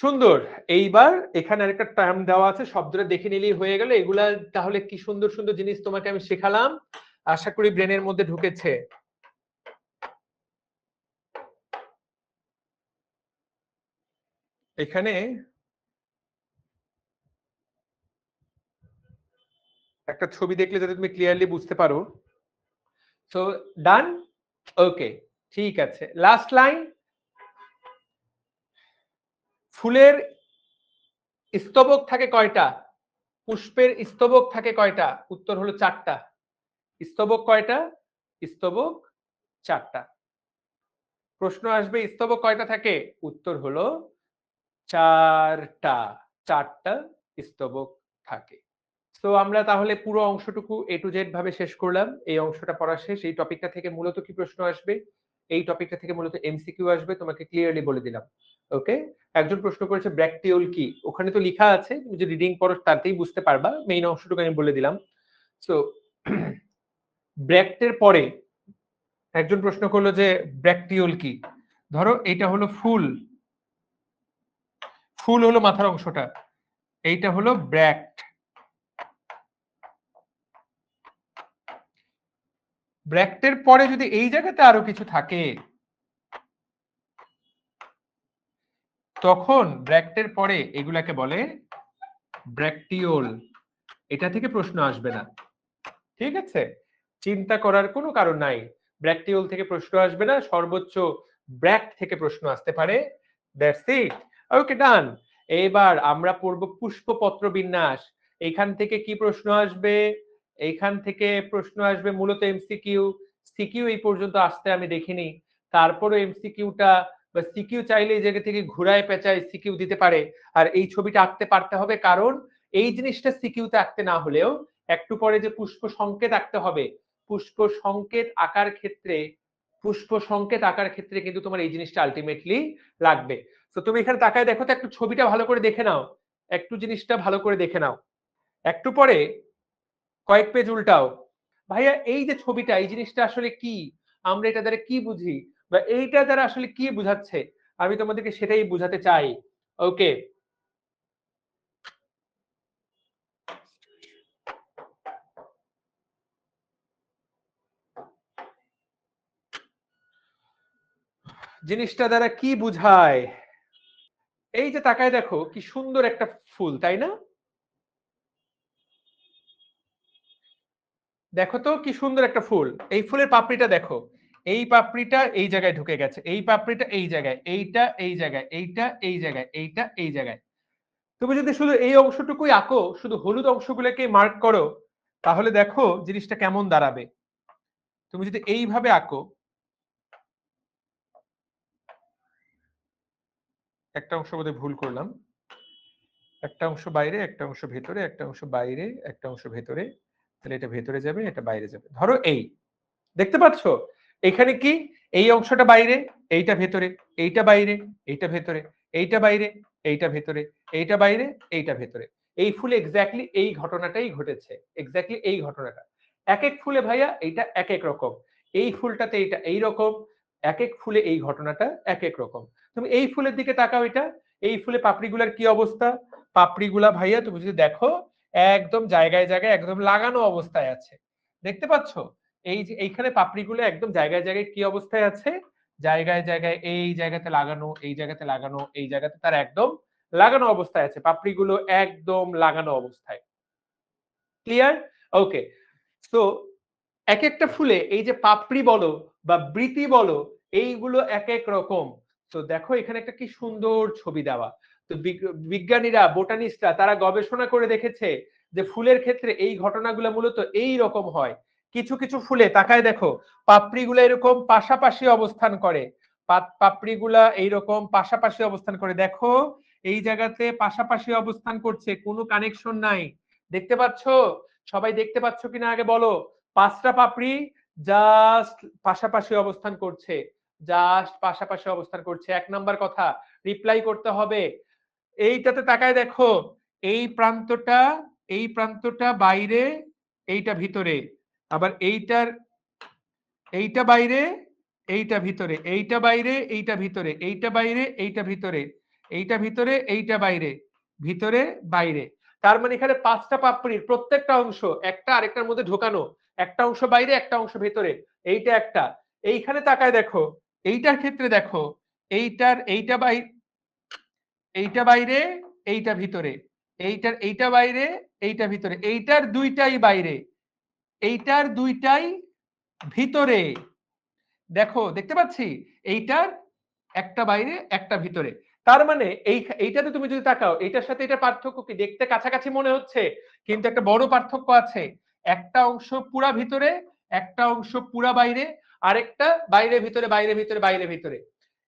সুন্দর। এইবার এখানে আরেকটা টার্ম দেওয়া আছে, শব্দটা দেখে নিলেই হয়ে গেল। এগুলা তাহলে কি সুন্দর সুন্দর জিনিস তোমাকে আমি শেখালাম, আশা করি ব্রেনের মধ্যে ঢুকেছে। এখানে একটা ছবি দেখলে যাতে তুমি ক্লিয়ারলি বুঝতে পারো। সো ডান, ওকে, ঠিক আছে। লাস্ট লাইন, ফুলের স্তবক থাকে কয়টা? পুষ্পের স্তবক থাকে কয়টা? উত্তর হলো 4টা। স্তবক কয়টা? স্তবক 4টা। প্রশ্ন আসবে স্তবক কয়টা থাকে? উত্তর হলো 4টা। 4টা স্তবক থাকে। তো আমরা তাহলে পুরো অংশটুকু এ টু জেড ভাবে শেষ করলাম। এই অংশটা পড়া শেষ। এই টপিকটা থেকে মূলত কি প্রশ্ন আসবে, এই টপিকটা থেকে মূলত এমসিকিউ আসবে, তোমাকে ক্লিয়ারলি বলে দিলাম। ওকে, একজন প্রশ্ন করেছে ব্র্যাকটিওল কি? ওখানে তো লেখা আছে, তুমি যদি রিডিং পড়ো তাতেই বুঝতে পারবা। মেইন অংশটুকু আমি বলে দিলাম। সো ব্র্যাক্টের পরে একজন প্রশ্ন করলো যে ব্র্যাকটিওল কি। ধরো এটা হলো ফুল, ফুল হলো মাথার অংশটা, এইটা হলো ব্র্যাক্ট। ব্র্যাক্টের পরে যদি এই জায়গাতে আরো কিছু থাকে, তখন ব্র্যাক্টের পরে এগুলাকে বলে ব্র্যাকটিওল। এটা থেকে প্রশ্ন আসবে না, ঠিক আছে? চিন্তা করার কোনো কারণ নাই। ব্র্যাকটিওল থেকে প্রশ্ন আসবে না, সর্বোচ্চ ব্র্যাক্ট থেকে প্রশ্ন আসতে পারে। That's it. Okay, done. এবার আমরা পড়ব পুষ্পপত্র বিন্যাস। এইখান থেকে কি প্রশ্ন আসবে? এইখান থেকে প্রশ্ন আসবে মূলত এমসিকিউ। সিকিউ এই পর্যন্ত আসতে আমি দেখিনি। তারপরে এমসিকিউটা বা সিকিউ চাইলে এই জায়গা থেকে ঘুরায় পেঁচায় সিকিউ দিতে পারে। আর এই ছবিটা আঁকতে পারতে হবে, কারণ এই জিনিসটা সিকিউতে আঁকতে না হলেও একটু পরে যে পুষ্প সংকেত আঁকতে হবে, পুষ্প সংকেত আঁকার ক্ষেত্রে, পুষ্প সংকেত আঁকার ক্ষেত্রে কিন্তু তোমার এই জিনিসটা আলটিমেটলি লাগবে। তো তুমি এখানে তাকায় দেখো তো, একটু ছবিটা ভালো করে দেখে নাও, একটু জিনিসটা ভালো করে দেখে নাও। একটু পরে কয়েক পেজ উল্টাও। ভাইয়া এই যে ছবিটা, এই জিনিসটা আসলে কি, আমরা এটা দ্বারা কি বুঝি, বা এইটা দ্বারা আসলে কি বুঝাচ্ছে, আমি তোমাদেরকে সেটাই বুঝাতে চাই। ওকে, জিনিসটা দ্বারা কি বুঝায়? এই যে তাকায় দেখো কি সুন্দর একটা ফুল, তাই না? দেখো তো কি সুন্দর একটা ফুল। এই ফুলের পাপড়িটা দেখো, এই পাপড়িটা এই জায়গায় ঢুকে গেছে, এই পাপড়িটা এই জায়গায়, এইটা এই জায়গায়, এইটা এই জায়গায়, এইটা এই জায়গায়। তুমি যদি শুধু এই অংশটুকুই আঁকো, শুধু হলুদ অংশগুলোকে মার্ক করো, তাহলে দেখো জিনিসটা কেমন দাঁড়াবে। তুমি যদি এইভাবে আঁকো, একটা অংশ বোধহয় ভুল করলাম, একটা অংশ বাইরে, একটা অংশ ভেতরে, একটা অংশ বাইরে, একটা অংশ ভেতরে, তাহলে এটা ভেতরে যাবে, এটা বাইরে যাবে। ধরো এই, দেখতে পাচ্ছ এখানে কি, এই অংশটা বাইরে, এইটা ভেতরে, এইটা বাইরে, এইটা ভেতরে, এইটা বাইরে, এইটা ভেতরে, এইটা বাইরে, এইটা ভেতরে। এই ফুলে এক্স্যাক্টলি এই ঘটনাটাই ঘটেছে, এক্স্যাক্টলি এই ঘটনাটা। এক এক ফুলে ভাইয়া এইটা এক এক রকম, এই ফুলটাতে এইটা এই রকম, এক এক ফুলে এই ঘটনাটা এক এক রকম। তুমি এই ফুলের দিকে তাকাও, এটা এই ফুলে পাপড়িগুলার কি অবস্থা? পাপড়িগুলা ভাইয়া তুমি যদি দেখো, একদম জায়গায় জায়গায় একদম লাগানো অবস্থায় আছে, দেখতে পাচ্ছ? এই যে এইখানে পাপড়িগুলো একদম জায়গায় জায়গায় কি অবস্থায় আছে? জায়গায় জায়গায়, এই জায়গাতে লাগানো, এই জায়গাতে লাগানো, এই জায়গাতে তার একদম লাগানো অবস্থায় আছে, পাপড়িগুলো একদম লাগানো অবস্থায়। ক্লিয়ার? ওকে। সো এক একটা ফুলে এই যে পাপড়ি বলো বা বৃতি বলো, এইগুলো এক এক রকম। তো দেখো এখানে একটা কি সুন্দর ছবি দেওয়া। তো বিজ্ঞানীরা, বোটানিস্টরা তারা গবেষণা করে দেখেছে যে ফুলের ক্ষেত্রে এই ঘটনাগুলো মূলত এই রকম হয়। কিছু কিছু ফুলে তাকায় দেখো, পাপড়িগুলো এরকম পাশাপাশি অবস্থান করে, পাপড়িগুলা এইরকম পাশাপাশি অবস্থান করে, দেখো এই জায়গাতে পাশাপাশি অবস্থান করছে, কোনো কানেকশন নাই। দেখতে পাচ্ছ? সবাই দেখতে পাচ্ছ কিনা আগে বলো। পাঁচটা পাপড়ি জাস্ট পাশাপাশি অবস্থান করছে, জাস্ট পাশাপাশি অবস্থান করছে। এক নাম্বার কথা, রিপ্লাই করতে হবে। এইটাতে তাকায় দেখো, এই প্রান্তটা, এই প্রান্তটা বাইরে, এইটা ভিতরে, আবার এইটার, এইটা বাইরে, এইটা ভিতরে, এইটা বাইরে, এইটা ভিতরে, এইটা বাইরে, এইটা ভিতরে, এইটা ভিতরে, এইটা বাইরে, ভিতরে বাইরে। তার মানে এখানে পাঁচটা পাপড়ির প্রত্যেকটা অংশ একটা আরেকটার মধ্যে ঢোকানো, একটা অংশ বাইরে, একটা অংশ ভেতরে, এইটা একটা। এইখানে তাকায় দেখো, এইটার ক্ষেত্রে দেখো, এইটার এইটা বাইরে, এইটা বাইরে, এইটা ভিতরে, এইটার এইটা বাইরে, এইটা ভিতরে, এইটার দুইটাই বাইরে, এইটার দুইটাই ভিতরে। দেখো দেখতে পাচ্ছি, এইটার একটা বাইরে একটা ভিতরে। তার মানে এইটাতে তুমি যদি তাকাও, এইটার সাথে এটা পার্থক্য কি, দেখতে কাছাকাছি মনে হচ্ছে কিন্তু একটা বড় পার্থক্য আছে। একটা অংশ পুরা ভিতরে, একটা অংশ পুরা বাইরে, আরেকটা বাইরে ভিতরে, বাইরে ভিতরে, বাইরে ভিতরে।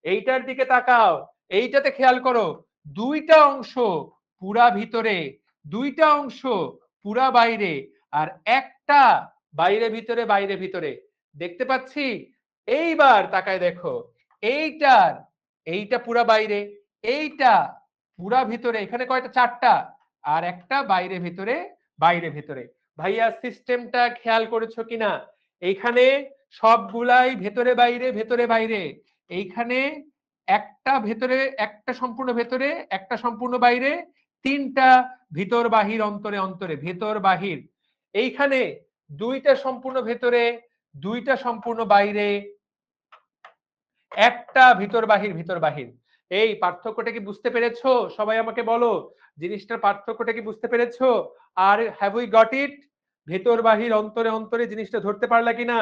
এইটার দিকে তাকাও, এইটাতে খেয়াল করো, দুইটা অংশ পুরা ভিতরে, দুইটা অংশ পুরা বাইরে, আর একটা বাইরে ভিতরে, বাইরে ভিতরে। দেখতে পাচ্ছি? এইবার তাকায় দেখো, এইটার, এইটা পুরা বাইরে, এইটা পুরা ভিতরে, এখানে কয়টা, চারটা, আর একটা বাইরে ভিতরে, বাইরে ভিতরে। ভাইয়া সিস্টেমটা খেয়াল করেছো কিনা? এইখানে সবগুলাই ভেতরে বাইরে ভেতরে বাইরে। এইখানে একটা ভেতরে, একটা সম্পূর্ণ ভেতরে, একটা সম্পূর্ণ বাইরে, তিনটা ভিতর বাহির অন্তরে অন্তরে, ভেতর বাহির। এইখানে দুইটা সম্পূর্ণ ভেতরে, দুইটা সম্পূর্ণ বাইরে, একটা ভিতর বাহির ভিতর বাহির। এই পার্থক্যটা কি বুঝতে পেরেছো? সবাই আমাকে বলো, জিনিসটার পার্থক্যটা কি বুঝতে পেরেছো? আর হ্যাভ উই গট ইট? ভেতর বাহির অন্তরে অন্তরে জিনিসটা ধরতে পারলা কিনা?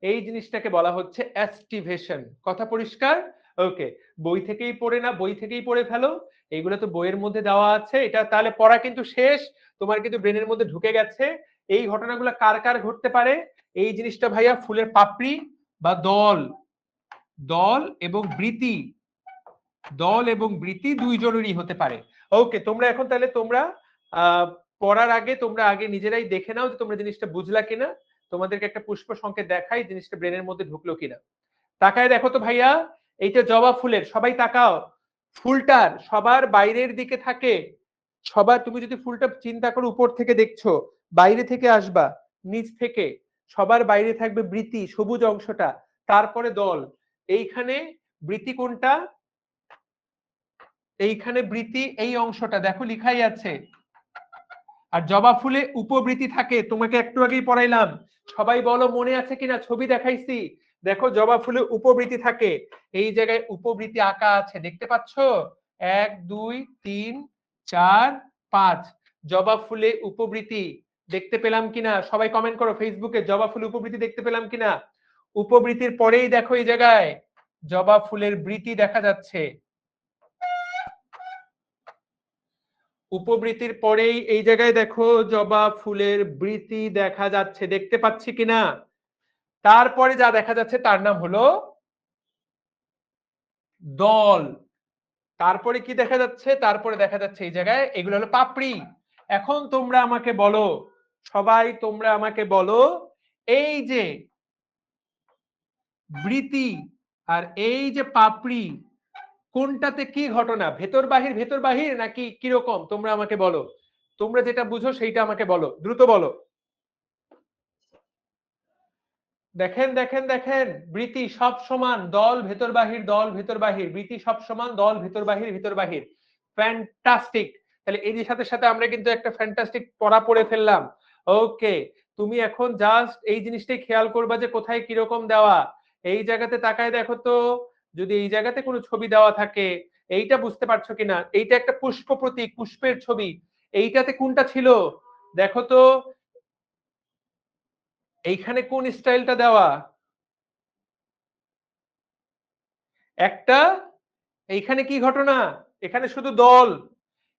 এই জিনিসটাকে বলা হচ্ছে অ্যাস্টিভেশন। কথা পরিষ্কার? ওকে, বই থেকেই পড়ে না, বই থেকেই পড়ে ফেলো, এইগুলো তো বইয়ের মধ্যে দেওয়া আছে। এটা তাহলে পড়া কিন্তু শেষ, তোমার কিন্তু ব্রেনের মধ্যে ঢুকে গেছে। এই ঘটনাগুলো কার কার ঘটতে পারে? এই জিনিসটা ভাইয়া ফুলের পাপড়ি বা দল, দল এবং বৃতি, দল এবং বৃতি দুইজনেরই হতে পারে। ওকে, তোমরা এখন তাহলে তোমরা পড়ার আগে তোমরা আগে নিজেরাই দেখে নাও যে তোমরা জিনিসটা বুঝলা কিনা। তোমাদেরকে একটা পুষ্প সংকেত দেখাই, জিনিসটা ব্রেনের মধ্যে ঢুকলো কিনা। তাকায় দেখো তো ভাইয়া, এইটা জবা ফুলের, সবাই তাকাও। ফুলটার সবার বাইরের দিকে থাকে, সবার, তুমি যদি ফুলটা চিন্তা করো উপর থেকে দেখছো, বাইরে থেকে আসবা, নিচ থেকে, সবার বাইরে থাকবে বৃতি, সবুজ অংশটা, তারপরে দল। এইখানে বৃতি কোনটা? এইখানে বৃতি, এই অংশটা দেখো লিখাই আছে। আর জবা ফুলে উপবৃতি থাকে, তোমাকে একটু আগেই পড়াইলাম। সবাই বলো মনে আছে কিনা, ছবি দেখাইছি। দেখো জবা ফুলে উপবৃতি থাকে, এই জায়গায় উপবৃতি আঁকা আছে, দেখতে পাচ্ছ? 1 2 3 4 5, জবা ফুলে উপবৃতি দেখতে পেলাম কিনা? সবাই কমেন্ট করো ফেসবুকে, জবা ফুলে উপবৃতি দেখতে পেলাম কিনা। উপবৃতির পরেই দেখো এই জায়গায় জবা ফুলের বৃতি দেখা যাচ্ছে। উপবৃতির পরেই এই জায়গায় দেখো জবা ফুলের বৃতি দেখা যাচ্ছে, দেখতে পাচ্ছি কিনা? তারপরে যা দেখা যাচ্ছে তার নাম হলো দল। তারপরে কি দেখা যাচ্ছে? তারপরে দেখা যাচ্ছে এই জায়গায় এগুলো হলো পাপড়ি। এখন তোমরা আমাকে বলো, সবাই তোমরা আমাকে বলো, এই যে বৃতি আর এই যে পাপড়ি, কোনটাতে কি ঘটনা? ভেতর বাহির ভেতর বাহির নাকি কিরকম? তোমরা আমাকে বলো, তোমরা যেটা বুঝো সেইটা আমাকে বলো, দ্রুত বলো। দেখেন দেখেন দেখেন, বৃতি সব সমান, দল ভেতর বাহির, দল ভেতর বাহির, বৃতি সব সমান, দল ভেতর বাহির ভিতর বাহির। ফ্যান্টাস্টিক। তাহলে এই সাথে সাথে আমরা কিন্তু একটা ফ্যান্টাস্টিক পড়া পড়ে ফেললাম। ওকে, তুমি এখন জাস্ট এই জিনিসটাই খেয়াল করবা যে কোথায় কিরকম দেওয়া। এই জায়গাতে তাকায় দেখো তো, যদি এই জায়গাতে কোনো ছবি দেওয়া থাকে, এইটা বুঝতে পারছো কিনা? এইটা একটা পুষ্প প্রতীক, পুষ্পের ছবি। এইটাতে কোনটা ছিল দেখো তো, এইখানে কোন স্টাইলটা দেওয়া? একটা, এইখানে কি ঘটনা? এখানে শুধু দল,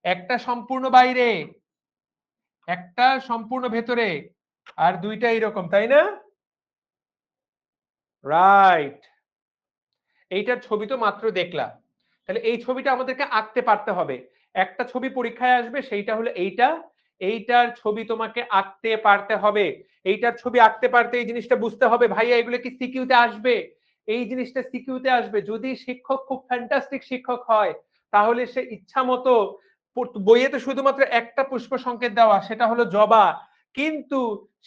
একটা সম্পূর্ণ বাইরে, একটা সম্পূর্ণ ভেতরে, আর দুইটা এরকম, তাই না? রাইট। এইটার ছবি তো মাত্র দেখলা, তাহলে এই ছবিটা আমাদেরকে আঁকতে পারতে হবে। একটা ছবি পরীক্ষায় আসবে, সেইটা হলো এইটা। এইটার ছবি তোমাকে আঁকতে পারতে হবে। এইটার ছবি আঁকতে পারতে এই জিনিসটা বুঝতে হবে, ভাইয়া এগুলো কি সিকিউতে আসবে? এই জিনিসটা সিকিউতে আসবে যদি শিক্ষক খুব ফ্যান্টাস্টিক শিক্ষক হয়, তাহলে সে ইচ্ছা মতো, বইয়ে তো শুধুমাত্র একটা পুষ্প সংকেত দেওয়া, সেটা হলো জবা, কিন্তু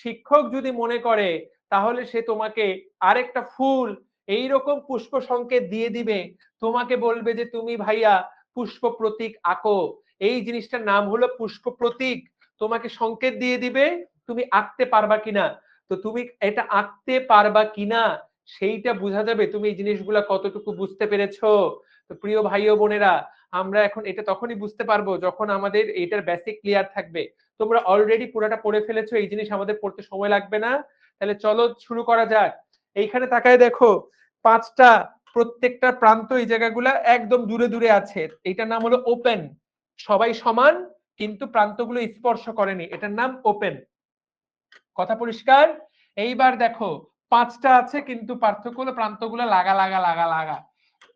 শিক্ষক যদি মনে করে তাহলে সে তোমাকে আরেকটা ফুল এইরকম পুষ্প সংকেত দিয়ে দিবে, তোমাকে বলবে যে তুমি ভাইয়া পুষ্প প্রতীক আঁকো। এই জিনিসটার নাম হলো পুষ্প প্রতীক। তোমাকে সংকেত দিয়ে দিবে, তুমি আঁকতে পারবা কিনা। তো তুমি এটা আঁকতে পারবা কিনা সেইটা বোঝা যাবে তুমি এই জিনিসগুলা কতটুকু বুঝতে পেরেছো। তো প্রিয় ভাই ও বোনেরা, আমরা এখন এটা তখনই বুঝতে পারবো যখন আমাদের এটার বেসিক ক্লিয়ার থাকবে। তোমরা অলরেডি পুরোটা পড়ে ফেলেছো, এই জিনিস আমাদের পড়তে সময় লাগবে না। তাহলে চলো শুরু করা যাক। এইখানে তাকায় দেখো, পাঁচটা, প্রত্যেকটা প্রান্ত এই জায়গাগুলা একদম দূরে দূরে আছে। এটার নাম হলো ওপেন। সবাই সমান কিন্তু প্রান্তগুলো স্পর্শ করেনি, এটার নাম ওপেন। কথা পরিষ্কার? এইবার দেখো, পাঁচটা আছে কিন্তু পার্থক্য হলো প্রান্তগুলো লাগা লাগা লাগা লাগা।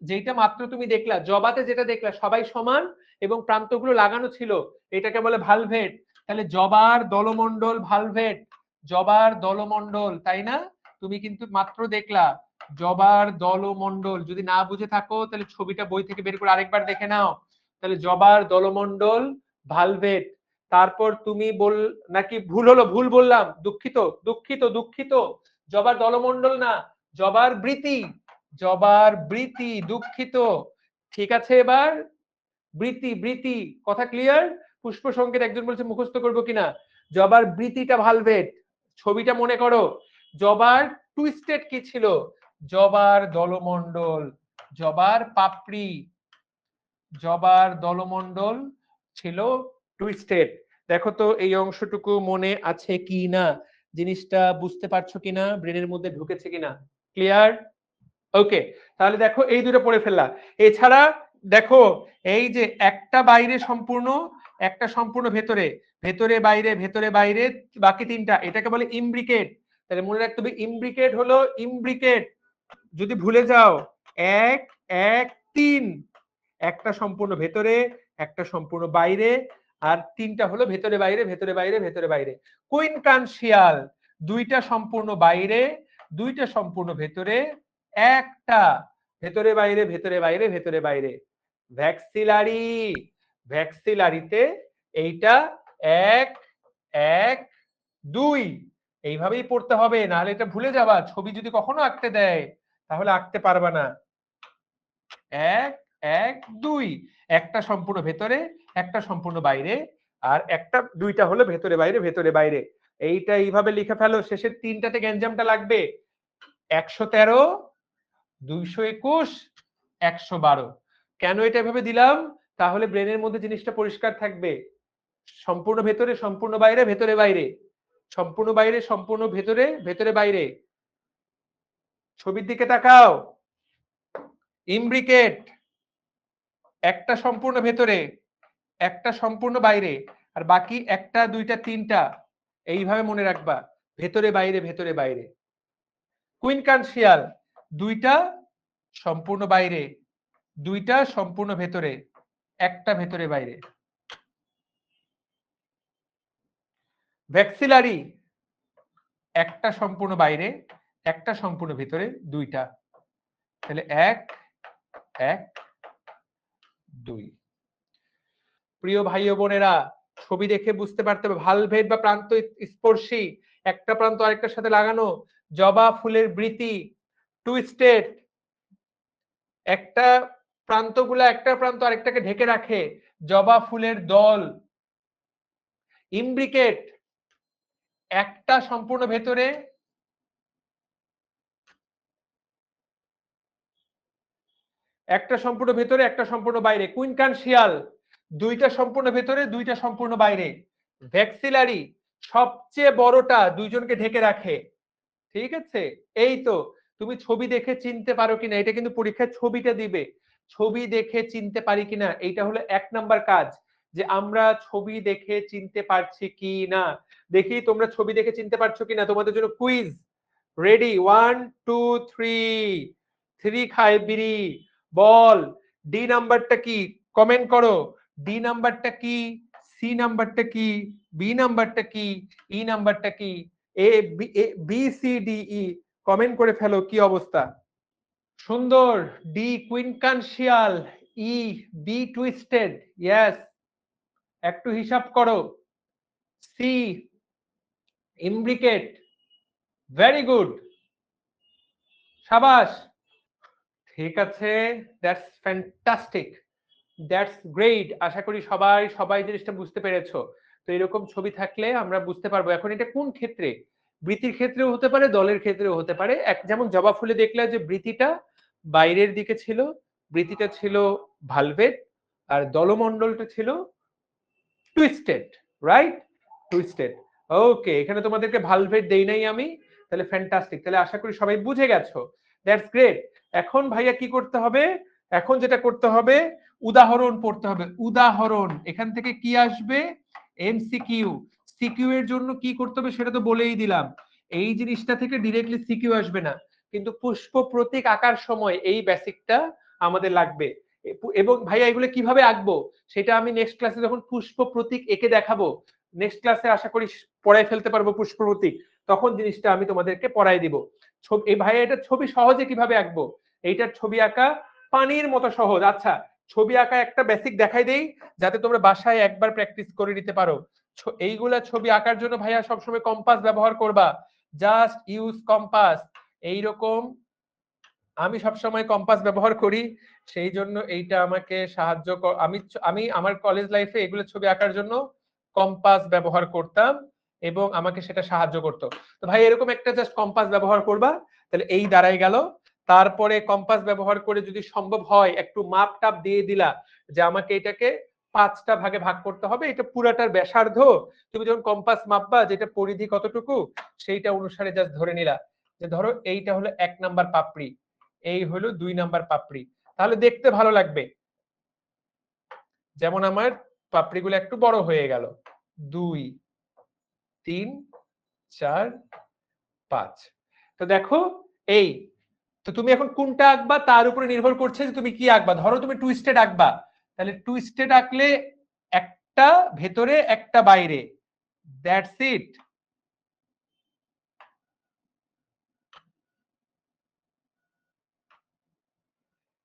যেটা মাত্র তুমি দেখলা জবাতে, যেটা দেখলা সবাই সমান এবং প্রান্তগুলো লাগানো ছিল, এটাকে বলে ভালভেট। তাহলে জবার দলমন্ডল ভালভেট, জবার দলমন্ডল, তাই না? তুমি কিন্তু মাত্র দেখলা জবার দলমন্ডল। যদি না বুঝে থাকো তাহলে ছবিটা বই থেকে বের করে আরেকবার দেখে নাও। তাহলে জবার দলমন্ডল ভালভেট। তারপর তুমি বল, নাকি ভুল হলো? ভুল বললাম, দুঃখিত দুঃখিত দুঃখিত। জবার দলমণ্ডল না, জবার বৃতি, জবার বৃতি, দুঃখিত। ঠিক আছে, এবার বৃতি, বৃতি, কথা ক্লিয়ার? পুষ্প সংকেত একজন বলছে মুখস্থ করবো কিনা। জবার বৃতিটা ভালভেট, ছবিটা মনে করো। জবার টুইস্টেড কি ছিল? জবার দলমণ্ডল, জবার পাপড়ি, জবার দলমণ্ডল ছিল টুইস্টেড। দেখো তো এই অংশটুকু মনে আছে কি না, জিনিসটা বুঝতে পারছো কিনা, ব্রেনের মধ্যে ঢুকেছে কিনা? ক্লিয়ার? ওকে, তাহলে দেখো এই দুটো পড়ে ফেললা। এছাড়া দেখো এই যে একটা বাইরে সম্পূর্ণ, একটা সম্পূর্ণ ভেতরে, ভেতরে বাইরে, ভেতরে বাইরে, বাকি তিনটা, এটাকে বলে ইমব্রিকেট। তাহলে মনে রাখতে হবে ইমব্রিকেট হলো ইমব্রিকেট, যদি ভুলে যাও 1 1 3, একটা সম্পূর্ণ ভেতরে, একটা সম্পূর্ণ বাইরে, আর তিনটা হলো ভেতরে বাইরে, ভেতরে বাইরে, ভেতরে বাইরে। কুইনকানশিয়াল, দুইটা সম্পূর্ণ বাইরে, দুইটা সম্পূর্ণ ভেতরে, একটা ভেতরে বাইরে, ভেতরে বাইরে, ভেতরে বাইরে। ভ্যাক্সিলারি, ভ্যাক্সিলারিতে এইটা 1 1 2, এইভাবেই পড়তে হবে, নাহলে এটা ভুলে যাবা। ছবি যদি কখনো আঁকতে দেয় তাহলে আঁকতে পারবা না। 1 1 2, একটা সম্পূর্ণ ভেতরে, একটা সম্পূর্ণ বাইরে, আর একটা দুইটা হলো ভেতরে বাইরে, ভেতরে বাইরে। এইটা এইভাবে লিখে ফেলো, শেষের তিনটাতে গ্যাঞ্জামটা লাগবে। 113, 221, 112। কেন এটা এভাবে দিলাম? তাহলে ব্রেনের মধ্যে জিনিসটা পরিষ্কার থাকবে। সম্পূর্ণ ভেতরে, সম্পূর্ণ বাইরে, ভেতরে বাইরে, সম্পূর্ণ বাইরে, সম্পূর্ণ ভেতরে, ভেতরে বাইরে। ছবির দিকে তাকাও। ইমব্রিকেট, একটা সম্পূর্ণ ভেতরে, একটা সম্পূর্ণ বাইরে, আর বাকি একটা দুইটা তিনটা, এইভাবে মনে রাখবা, ভেতরে বাইরে, ভেতরে বাইরে। কুইনকানশিয়াল, দুইটা সম্পূর্ণ বাইরে, দুইটা সম্পূর্ণ ভেতরে, একটা ভেতরে বাইরে। ভ্যাক্সিলারি, একটা সম্পূর্ণ বাইরে, একটা সম্পূর্ণ ভেতরে, দুইটা। তাহলে 1 1 2। প্রিয় ভাই ও বোনেরা, ছবি দেখে বুঝতে পারতে হবে ভালভেট বা প্রান্ত স্পর্শী, একটা প্রান্ত আরেকটার সাথে লাগানো। জবা ফুলের বৃতি টুইস্টেড, একটা প্রান্তগুলা একটা প্রান্ত আরেকটাকে ঢেকে রাখে। জবা ফুলের দল। ইমব্রিকেট, একটা সম্পূর্ণ ভেতরে, একটা সম্পূর্ণ ভেতরে, একটা সম্পূর্ণ বাইরে। কুইনকানশিয়াল, দুইটা সম্পূর্ণ ভেতরে, দুইটা সম্পূর্ণ বাইরে। ভ্যাক্সিলারি, সবচেয়ে বড়টা দুইজনকে ঢেকে রাখে। ঠিক আছে, এই তো। তুমি ছবি দেখে চিনতে পারো কিনা, এটা কিন্তু পরীক্ষায় ছবিটা দিবে, ছবি দেখে চিনতে পারি কিনা, এইটা হলো 1 নাম্বার কাজ, যে আমরা ছবি দেখে চিনতে পারছি কি না। দেখি তোমরা ছবি দেখে চিনতে পারছো কিনা, তোমাদের জন্য কুইজ। রেডি, 1 2 3। 3 খায় বিড়ি, বল ডি নাম্বারটা কি, কমেন্ট করো। ডি নাম্বারটা কি, সি নাম্বারটা কি, বি নাম্বারটা কি, ই নাম্বারটা কি? A B C D E, comment করে ফেলো কি অবস্থা। সুন্দর, D quincuncial, E B twisted, yes, একটু হিসাব করো। সি ইমব্রিকেট, ভেরি গুড, সাবাস। ঠিক আছে, দ্যাটস ফ্যান্টাস্টিক, দ্যাটস গ্রেট। আশা করি সবাই সবাই জিনিসটা বুঝতে পেরেছো। তো এরকম ছবি থাকলে আমরা বুঝতে পারবো এখন এটা কোন ক্ষেত্রে, বৃত্তির ক্ষেত্রেও হতে পারে, দলের ক্ষেত্রেও হতে পারে। এক যেমন জবা ফুলে দেখলে যে বৃত্তিটা বাইরের দিকে ছিল, বৃত্তিটা ছিল ভালভেট, আর দলমণ্ডলটা ছিল টুইস্টেড, রাইট? টুইস্টেড। ওকে, এখানে তোমাদেরকে ভালভেট দেই নাই আমি, তাহলে ফ্যান্টাস্টিক, তাহলে আশা করি সবাই বুঝে গেছো। That's great. এখন ভাইয়া কি করতে হবে? এখন যেটা করতে হবে, উদাহরণ পড়তে হবে। উদাহরণ, এখান থেকে কি আসবে? এমসিকিউ। সিকিউ এর জন্য কি করতে হবে সেটা তো বলেই দিলাম, এই জিনিসটা থেকে ডিরেক্টলি সিকিউ আসবে না, কিন্তু পুষ্প প্রতীক আঁকার সময় এই বেসিকটা আমাদের লাগবে। এবং ভাইয়া এগুলো কিভাবে আঁকবো সেটা আমি নেক্সট ক্লাসে যখন পুষ্প প্রতীক এঁকে দেখাবো, নেক্সট ক্লাসে আশা করি পড়াই ফেলতে পারবো পুষ্প প্রতীক, তখন জিনিসটা আমি তোমাদেরকে পড়াই দিব। এই ভাইয়া এটা ছবি সহজে কিভাবে আঁকবো, এইটার ছবি আঁকা পানির মতো সহজ। আচ্ছা, ছবি আঁকা একটা বেসিক দেখাই দেই, যাতে তোমরা বাসায় একবার প্র্যাকটিস করে নিতে পারো। এইগুলা ছবি আঁকার জন্য ভাইয়া সবসময় কম্পাস ব্যবহার করবা। Just use compass. এইরকম আমি সবসময় কম্পাস ব্যবহার করি, সেই জন্য এইটা আমাকে সাহায্য আমি আমি আমার কলেজ লাইফে এগুলো ছবি আঁকার জন্য কম্পাস ব্যবহার করতাম এবং আমাকে সেটা সাহায্য করতো। তো ভাই এরকম একটা জাস্ট কম্পাস ব্যবহার করবা, তাহলে এই দাঁড়াই গেল। তারপরে কম্পাস ব্যবহার করে যদি সম্ভব হয় একটু মাপ টাপ দিয়ে দিলা যে আমাকে এটাকে 5টা ভাগে ভাগ করতে হবে, এটা পুরাটার ব্যাসার্ধ তুমি যখন কম্পাস মাপবা যেটা পরিধি কতটুকু সেইটা অনুসারে জাস্ট ধরে নিলা যে ধরো এইটা হলো 1 নাম্বার পাপড়ি, এই হলো 2 নাম্বার পাপড়ি, তাহলে দেখতে ভালো লাগবে। যেমন আমার পাপড়িগুলো একটু বড় হয়ে গেল, 2 3 4 5। তো দেখো এই, তো তুমি এখন কোনটা আঁকবা তার উপরে নির্ভর করছে যে তুমি কি আঁকবা। ধরো তুমি টুইস্টেড আঁকবা, তাহলে টুইস্টেড আঁকলে একটা ভেতরে একটা বাইরে, দ্যাটস ইট।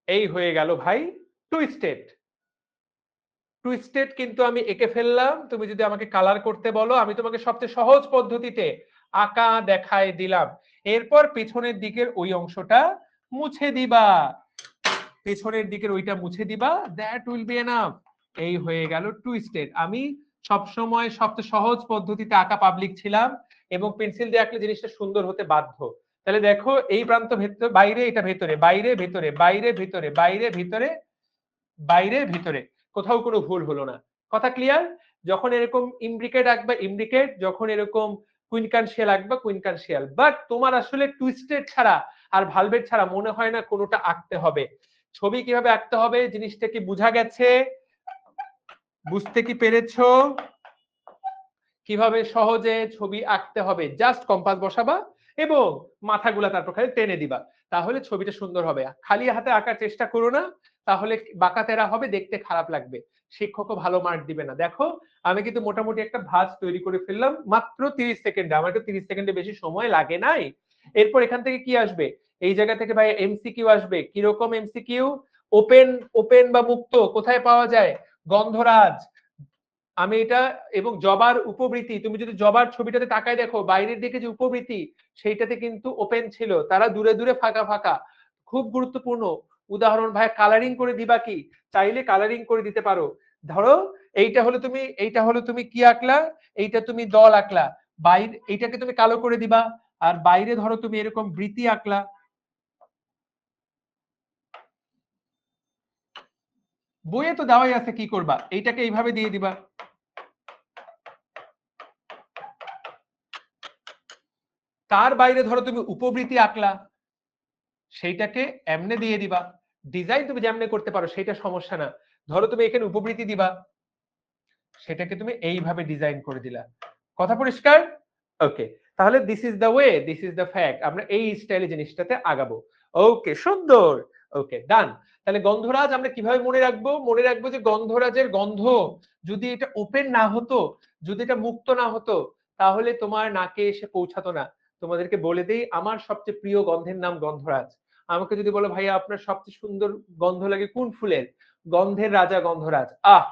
এই হয়ে গেল ভাই টুইস্টেড। টুইস্টেড কিন্তু আমি এঁকে ফেললাম, তুমি যদি আমাকে কালার করতে বলো আমি তোমাকে সবচেয়ে সহজ পদ্ধতিতে আঁকা দেখায় দিলাম। এরপর পেছনের দিকের ওই অংশটা মুছে দিবা, পেছনের দিকের ওইটা মুছে দিবা, দ্যাট উইল বি এনাফ। এই হয়ে গেল টুইস্টেড। আমি সবসময় সবচেয়ে সহজ পদ্ধতিতে আঁকা পাবলিক ছিলাম এবং পেন্সিল দিয়ে আঁকলে জিনিসটা সুন্দর হতে বাধ্য। তাহলে দেখো এই প্রান্ত ভেতরে বাইরে, এটা ভেতরে বাইরে ভেতরে বাইরে ভেতরে বাইরে ভিতরে বাইরে ভিতরে, কোথাও কোনো ভুল হলো না। কথা ক্লিয়ার? যখন এরকম ইমব্রিকেট আঁকবা ইমব্রিকেট, যখন এরকম কুইনকানশিয়াল আঁকবা কুইনকানশিয়াল। বাট তোমার আসলে টুইস্টেড ছাড়া আর ভালভেট ছাড়া মনে হয় না কোনোটা আঁকতে হবে। ছবি কিভাবে আঁকতে হবে জিনিসটা কি বোঝা গেছে? বুঝতে কি পেরেছো কিভাবে সহজে ছবি আঁকতে হবে? জাস্ট কম্পাস বসাবা এবং মাথাগুলা তারপর খালি টেনে দিবা, তাহলে ছবিটা সুন্দর হবে। খালি হাতে আঁকার চেষ্টা করো না, তাহলে বাঁকা তেরা হবে, দেখতে খারাপ লাগবে, শিক্ষকও ভালো মার্ক দিবে না। দেখো আমি কিন্তু মোটামুটি একটা ভাঁজ তৈরি করে ফেললাম মাত্র 30 সেকেন্ডে, আমার তো 30 সেকেন্ডে বেশি সময় লাগে নাই। এরপর এখান থেকে কি আসবে? এই জায়গা থেকে ভাই এমসিকিউ আসবে। কিরকম এমসিকিউ? ওপেন, ওপেন বা মুক্ত কোথায় পাওয়া যায়? গন্ধরাজ। আমি এটা এবং জবার উপবৃত্তি, তুমি যদি জবার ছবিটাতে তাকায় দেখো বাইরের দিকে যে উপবৃত্তি সেইটাতে কিন্তু ওপেন ছিল, তারা দূরে দূরে ফাঁকা ফাঁকা। খুব গুরুত্বপূর্ণ উদাহরণ ভাই। কালারিং করে দিবা কি? চাইলে কালারিং করে দিতে পারো। ধরো এইটা হলো তুমি কি আঁকলা, এইটা তুমি দল আঁকলা, বাইরে এইটাকে তুমি কালো করে দিবা। আর বাইরে ধরো তুমি এরকম বৃত্তি আঁকলা, বইয়ে তো দেওয়াই আছে, কি করবা, এইটাকে এইভাবে দিয়ে দিবা। তার বাইরে ধরো তুমি উপবৃত্তি আঁকলা, সেইটাকে এমনে দিয়ে দিবা। ডিজাইন তুমি যেমনে করতে পারো সেটা সমস্যা না। ধরো তুমি এখানে উপবৃত্তি দিবা, সেটাকে তুমি এইভাবে ডিজাইন করে দিলা। কথা পরিষ্কার? ওকে, তাহলে this is the way, this is the fact, আমরা এই স্টাইলে জিনিসটাতে আগাবো। ওকে সুন্দর। ওকে ডান। তাহলে গন্ধরাজ আমরা কিভাবে মনে রাখবো? মনে রাখবো যে গন্ধরাজের গন্ধ যদি এটা ওপেন না হতো, যদি এটা মুক্ত না হতো, তাহলে তোমার নাকে এসে পৌঁছাতো না। তোমাদেরকে বলে দেই আমার সবচেয়ে প্রিয় গন্ধের নাম গন্ধরাজ। আমাকে যদি বলো ভাইয়া আপনার সবচেয়ে সুন্দর গন্ধ লাগে কোন ফুলের? গন্ধের রাজা গন্ধরাজ।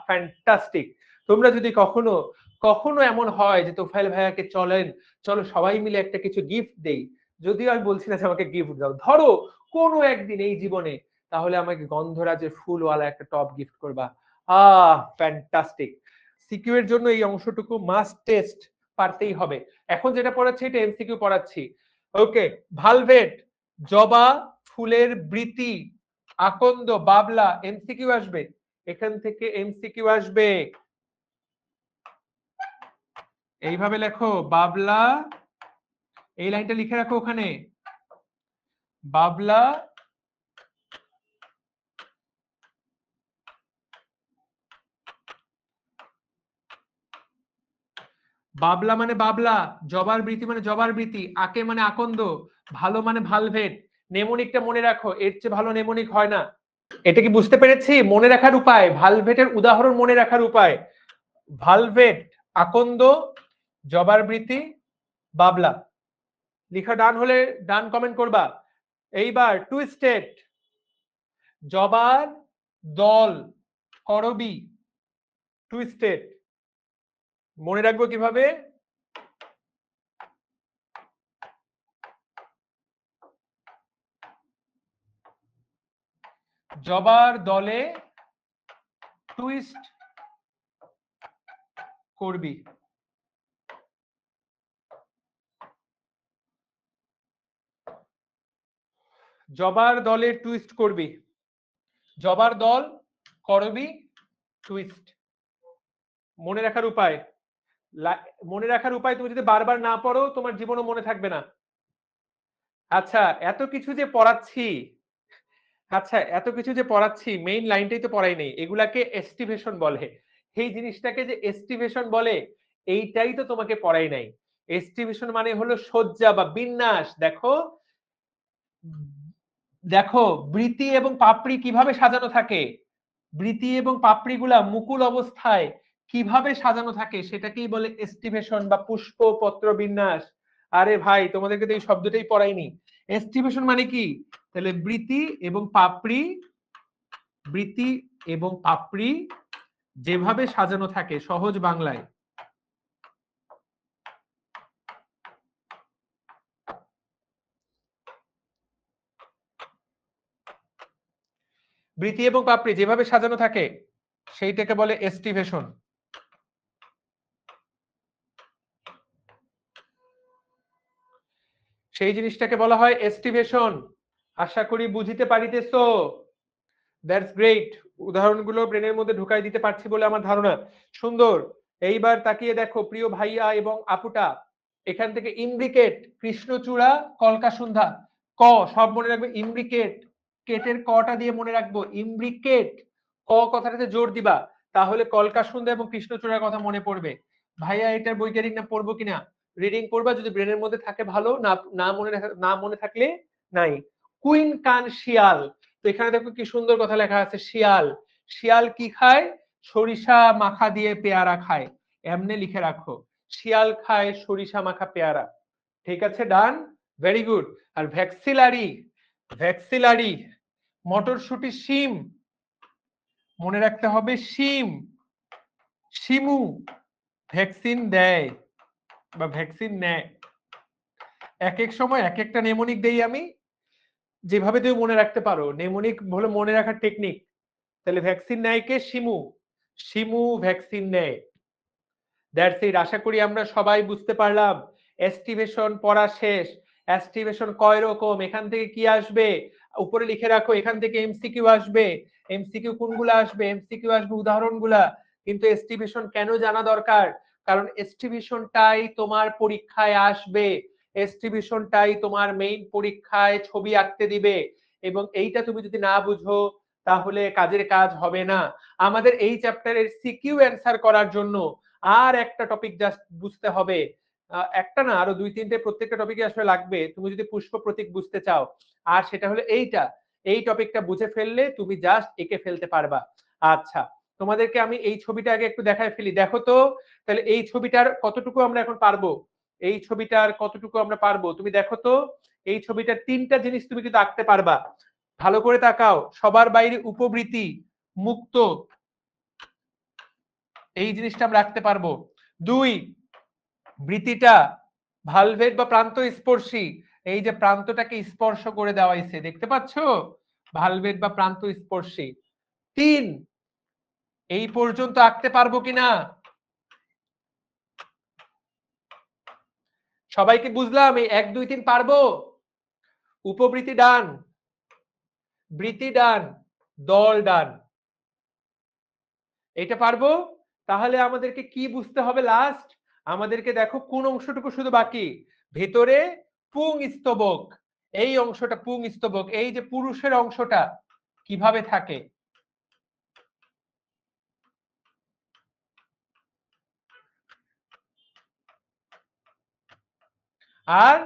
ফ্যান্টাস্টিক। তোমরা যদি কখনো কখনো এমন হয় যে তোফাইল ভাইয়াকে চলেন, চলো সবাই মিলে একটা কিছু গিফট দেই, যদিও আমি বলছি না যে আমাকে গিফট দাও, ধরো কোনো একদিন এই জীবনে, তাহলে আমাকে গন্ধরাজের ফুলওয়ালা একটা টপ গিফট করবা। ফ্যান্টাস্টিক। সিকিউ এর জন্য এই অংশটুকু মাস্ট টেস্ট পারতেই হবে। এখন যেটা পড়াচ্ছি এটা এমসিকিউ পড়াচ্ছি। ওকে, ভালভেট, জবা ফুলের বৃতি, আকন্দ, বাবলা, এমসিকিউ আসবে, এখান থেকে এমসিকিউ আসবে। এইভাবে লেখো বাবলা, এই লাইনটা লিখে রাখো ওখানে, বাবলা বাবলা মানে বাবলা, জবার বৃতি মানে জবার বৃতি, আকে মানে আকন্দ, ভালো মানে ভালভেট। নেমোনিকটা মনে রাখো, এর চেয়ে ভালো নেমোনিক হয় না। এটা কি বুঝতে পেরেছি? মনে রাখার উপায়, ভালভেটের উদাহরণ মনে রাখার উপায়, ভালভেট, আকন্দ, জবার বৃতি, বাবলা। লিখা ডান হলে ডান কমেন্ট করবা। এইবার টুইস্টেড, জবার দল, করবি, টুইস্টেড। মনে রাখবো কিভাবে? জবার দলে টুইস্ট করবি। জবার দলে টুইস্ট করবি। জবার দল করবি টুইস্ট। মনে রাখার উপায়, মনে রাখার উপায় তুমি যদি বারবার না পড়ো তোমার জীবনও মনে থাকবে না। আচ্ছা এত কিছু যে পড়াচ্ছি, আচ্ছা এত কিছু যে পড়াচ্ছি মেইন লাইনটাই তো পড়াই নেই, এগুলাকে এস্টিভেশন বলে। এই জিনিসটাকে যে এস্টিভেশন বলে এইটাই তো তোমাকে পড়াই নাই। এস্টিভেশন মানে হলো সজ্জা বা বিন্যাস। দেখো দেখো বৃতি এবং পাপড়ি কিভাবে সাজানো থাকে, বৃতি এবং পাপড়িগুলা মুকুল অবস্থায় কিভাবে সাজানো থাকে সেটাকেই বলে এস্টিভেশন বা পুষ্প পত্র বিন্যাস। আরে ভাই তোমাদেরকে তো এই শব্দটাই পড়াইনি। এস্টিভেশন মানে কি, তাহলে বৃতি এবং পাপড়ি, বৃতি এবং পাপড়ি যেভাবে সাজানো থাকে সহজ বাংলায়, বৃতি এবং পাপড়ি যেভাবে সাজানো থাকে সেইটাকে বলে এস্টিভেশন। সেই জিনিসটাকে বলা হয় এস্টিভেশন। আশা করি বুঝিতে পারিতেছো। That's great. উদাহরণগুলো ব্রেনের মধ্যে ঢুকাই দিতে পারছি বলে আমার ধারণা। সুন্দর। এইবার তাকিয়ে দেখো প্রিয় ভাইয়া এবং আপুটা, এখান থেকে ইমব্রিকেট, কৃষ্ণচূড়া, কলকাসুন্ধা, ক সব মনে রাখবে। ইমব্রিকেট, কেটের কটা দিয়ে মনে রাখবো ইমব্রিকেট, ক কথাটাতে জোর দিবা, তাহলে কলকাসুন্ধা এবং কৃষ্ণচূড়ার কথা মনে পড়বে। ভাইয়া এটার বৈজ্ঞানিক নাম পড়বো কিনা, রিডিং করবা, যদি ব্রেনের মধ্যে থাকে ভালো, না না মনে থাকলে নাই। কুইন কান শিয়াল, তো এখানে দেখো কি সুন্দর কথা লেখা আছে, শিয়াল। শিয়াল কি খায়, সরিষা মাখা দিয়ে পেয়ারা খায়। এমনি লিখে রাখো, শিয়াল খায় সরিষা মাখা পেয়ারা। ঠিক আছে, ডান, ভেরি গুড। আর ভ্যাক্সিলারি, ভ্যাক্সিলারি মটরশুটি, শিম, মনে রাখতে হবে শিম, শিমু ভ্যাকসিন দেয় বা ভ্যাকসিন নেয়। এক এক সময় এক একটা নেমোনিক দেই আমি, যেভাবে তুমি মনে রাখতে পারো, নেমোনিক হলো মনে রাখার টেকনিক। তাহলে ভ্যাকসিন নেয় কে, শিমু, শিমু ভ্যাকসিন নেয়। That's it. আশা করি আমরা সবাই বুঝতে পারলাম। এস্টিমেশন পড়া শেষ। এস্টিমেশন কয় রকম, এখান থেকে কি আসবে উপরে লিখে রাখো, এখান থেকে এমসিকিউ আসবে। এমসিকিউ কোনগুলা আসবে, এমসিকিউ আসবে উদাহরণগুলা। কিন্তু এস্টিমেশন কেন জানা দরকার, কারণ এস্টিমেশনটাই তোমার পরীক্ষায় আসবে, এস্টিমেশনটাই তোমার মেইন পরীক্ষায় ছবি আঁকতে দিবে। এবং এইটা তুমি যদি না বুঝো তাহলে কাজের কাজ হবে না। আমাদের এই চ্যাপ্টারের সিকিউ অ্যান্সার করার জন্য আর একটা টপিক জাস্ট বুঝতে হবে, একটা না আরো দুই তিনটে, প্রত্যেকটা টপিকে আসলে লাগবে তুমি যদি পুষ্প প্রতীক বুঝতে চাও। আর সেটা হলো এইটা, এই টপিকটা বুঝে ফেললে তুমি জাস্ট এঁকে ফেলতে পারবা। আচ্ছা তোমাদেরকে আমি এই ছবিটা আগে একটু দেখায় ফেলি, দেখো তো তাহলে এই ছবিটার কতটুকু আমরা এখন পারবো, এই ছবিটার কতটুকু আমরা পারবো তুমি দেখো তো। এই ছবিটার তিনটা জিনিস তুমি কিন্তু আঁকতে পারবা, ভালো করে তাকাও। সবার বাইরে উপবৃত্তি, মুক্ত, এই জিনিসটা আমরা রাখতে পারবো। দুই, বৃত্তিটা ভালভেট বা প্রান্ত স্পর্শী, এই যে প্রান্তটাকে স্পর্শ করে দেওয়া হয়েছে দেখতে পাচ্ছ, ভালভেট বা প্রান্ত স্পর্শী। তিন, এই পর্যন্ত আঁকতে পারবো কিনা, সবাইকে বুঝলাম এই 1 2 3 পারবো। উপবৃত্তি ডান, বৃত্তি ডান, দল ডান, এটা পারবো। তাহলে আমাদেরকে কি বুঝতে হবে লাস্ট, আমাদেরকে দেখো কোন অংশটুকু শুধু বাকি, ভেতরে পুং স্তবক, এই অংশটা পুং স্তবক, এই যে পুরুষের অংশটা কিভাবে থাকে, আর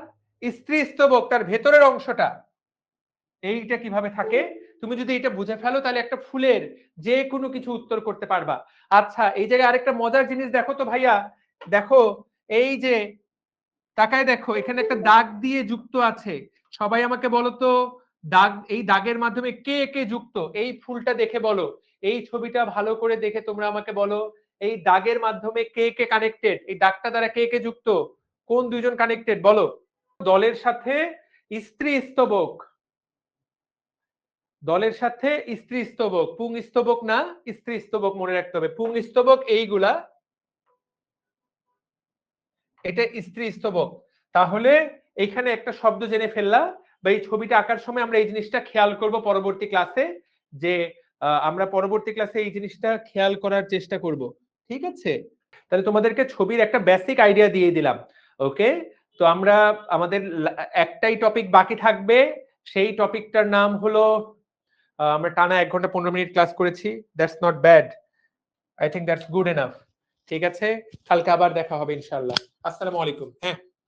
স্ত্রী স্তবক তার ভেতরের অংশটা এইটা কিভাবে থাকে। তুমি যদি এটা বুঝে ফেলো তাহলে একটা ফুলের যে কোনো কিছু উত্তর করতে পারবা। আচ্ছা এই জায়গায় আরেকটা মজার জিনিস দেখো তো ভাইয়া, দেখো এই যে তাকায় দেখো এখানে একটা দাগ দিয়ে যুক্ত আছে, সবাই আমাকে বলো তো দাগ, এই দাগের মাধ্যমে কে কে যুক্ত, এই ফুলটা দেখে বলো, এই ছবিটা ভালো করে দেখে তোমরা আমাকে বলো এই দাগের মাধ্যমে কে কে কানেক্টেড, এই দাগটা দ্বারা কে কে যুক্ত, কোন দুইজন কানেক্টেড বলো। দলের সাথে স্ত্রী স্তবক, দলের সাথে স্ত্রী স্তবক, পুং স্তবক না, স্ত্রী স্তবক মনে রাখতে হবে। পুং স্তবক এইগুলা, এটা স্ত্রী স্তবক। তাহলে এখানে একটা শব্দ জেনে ফেললা, বা এই ছবিটা আঁকার সময় আমরা এই জিনিসটা খেয়াল করব পরবর্তী ক্লাসে, যে আমরা পরবর্তী ক্লাসে এই জিনিসটা খেয়াল করার চেষ্টা করব। ঠিক আছে, তাহলে তোমাদেরকে ছবির একটা বেসিক আইডিয়া দিয়ে দিলাম। ওকে, তো আমরা আমাদের একটাই টপিক বাকি থাকবে, সেই টপিকটার নাম হলো, আমরা টানা 1 ঘন্টা 15 মিনিট ক্লাস করেছি, that's not bad, I think that's good enough. ঠিক আছে, কালকে আবার দেখা হবে ইনশাআল্লাহ। আসসালামু আলাইকুম। হ্যাঁ।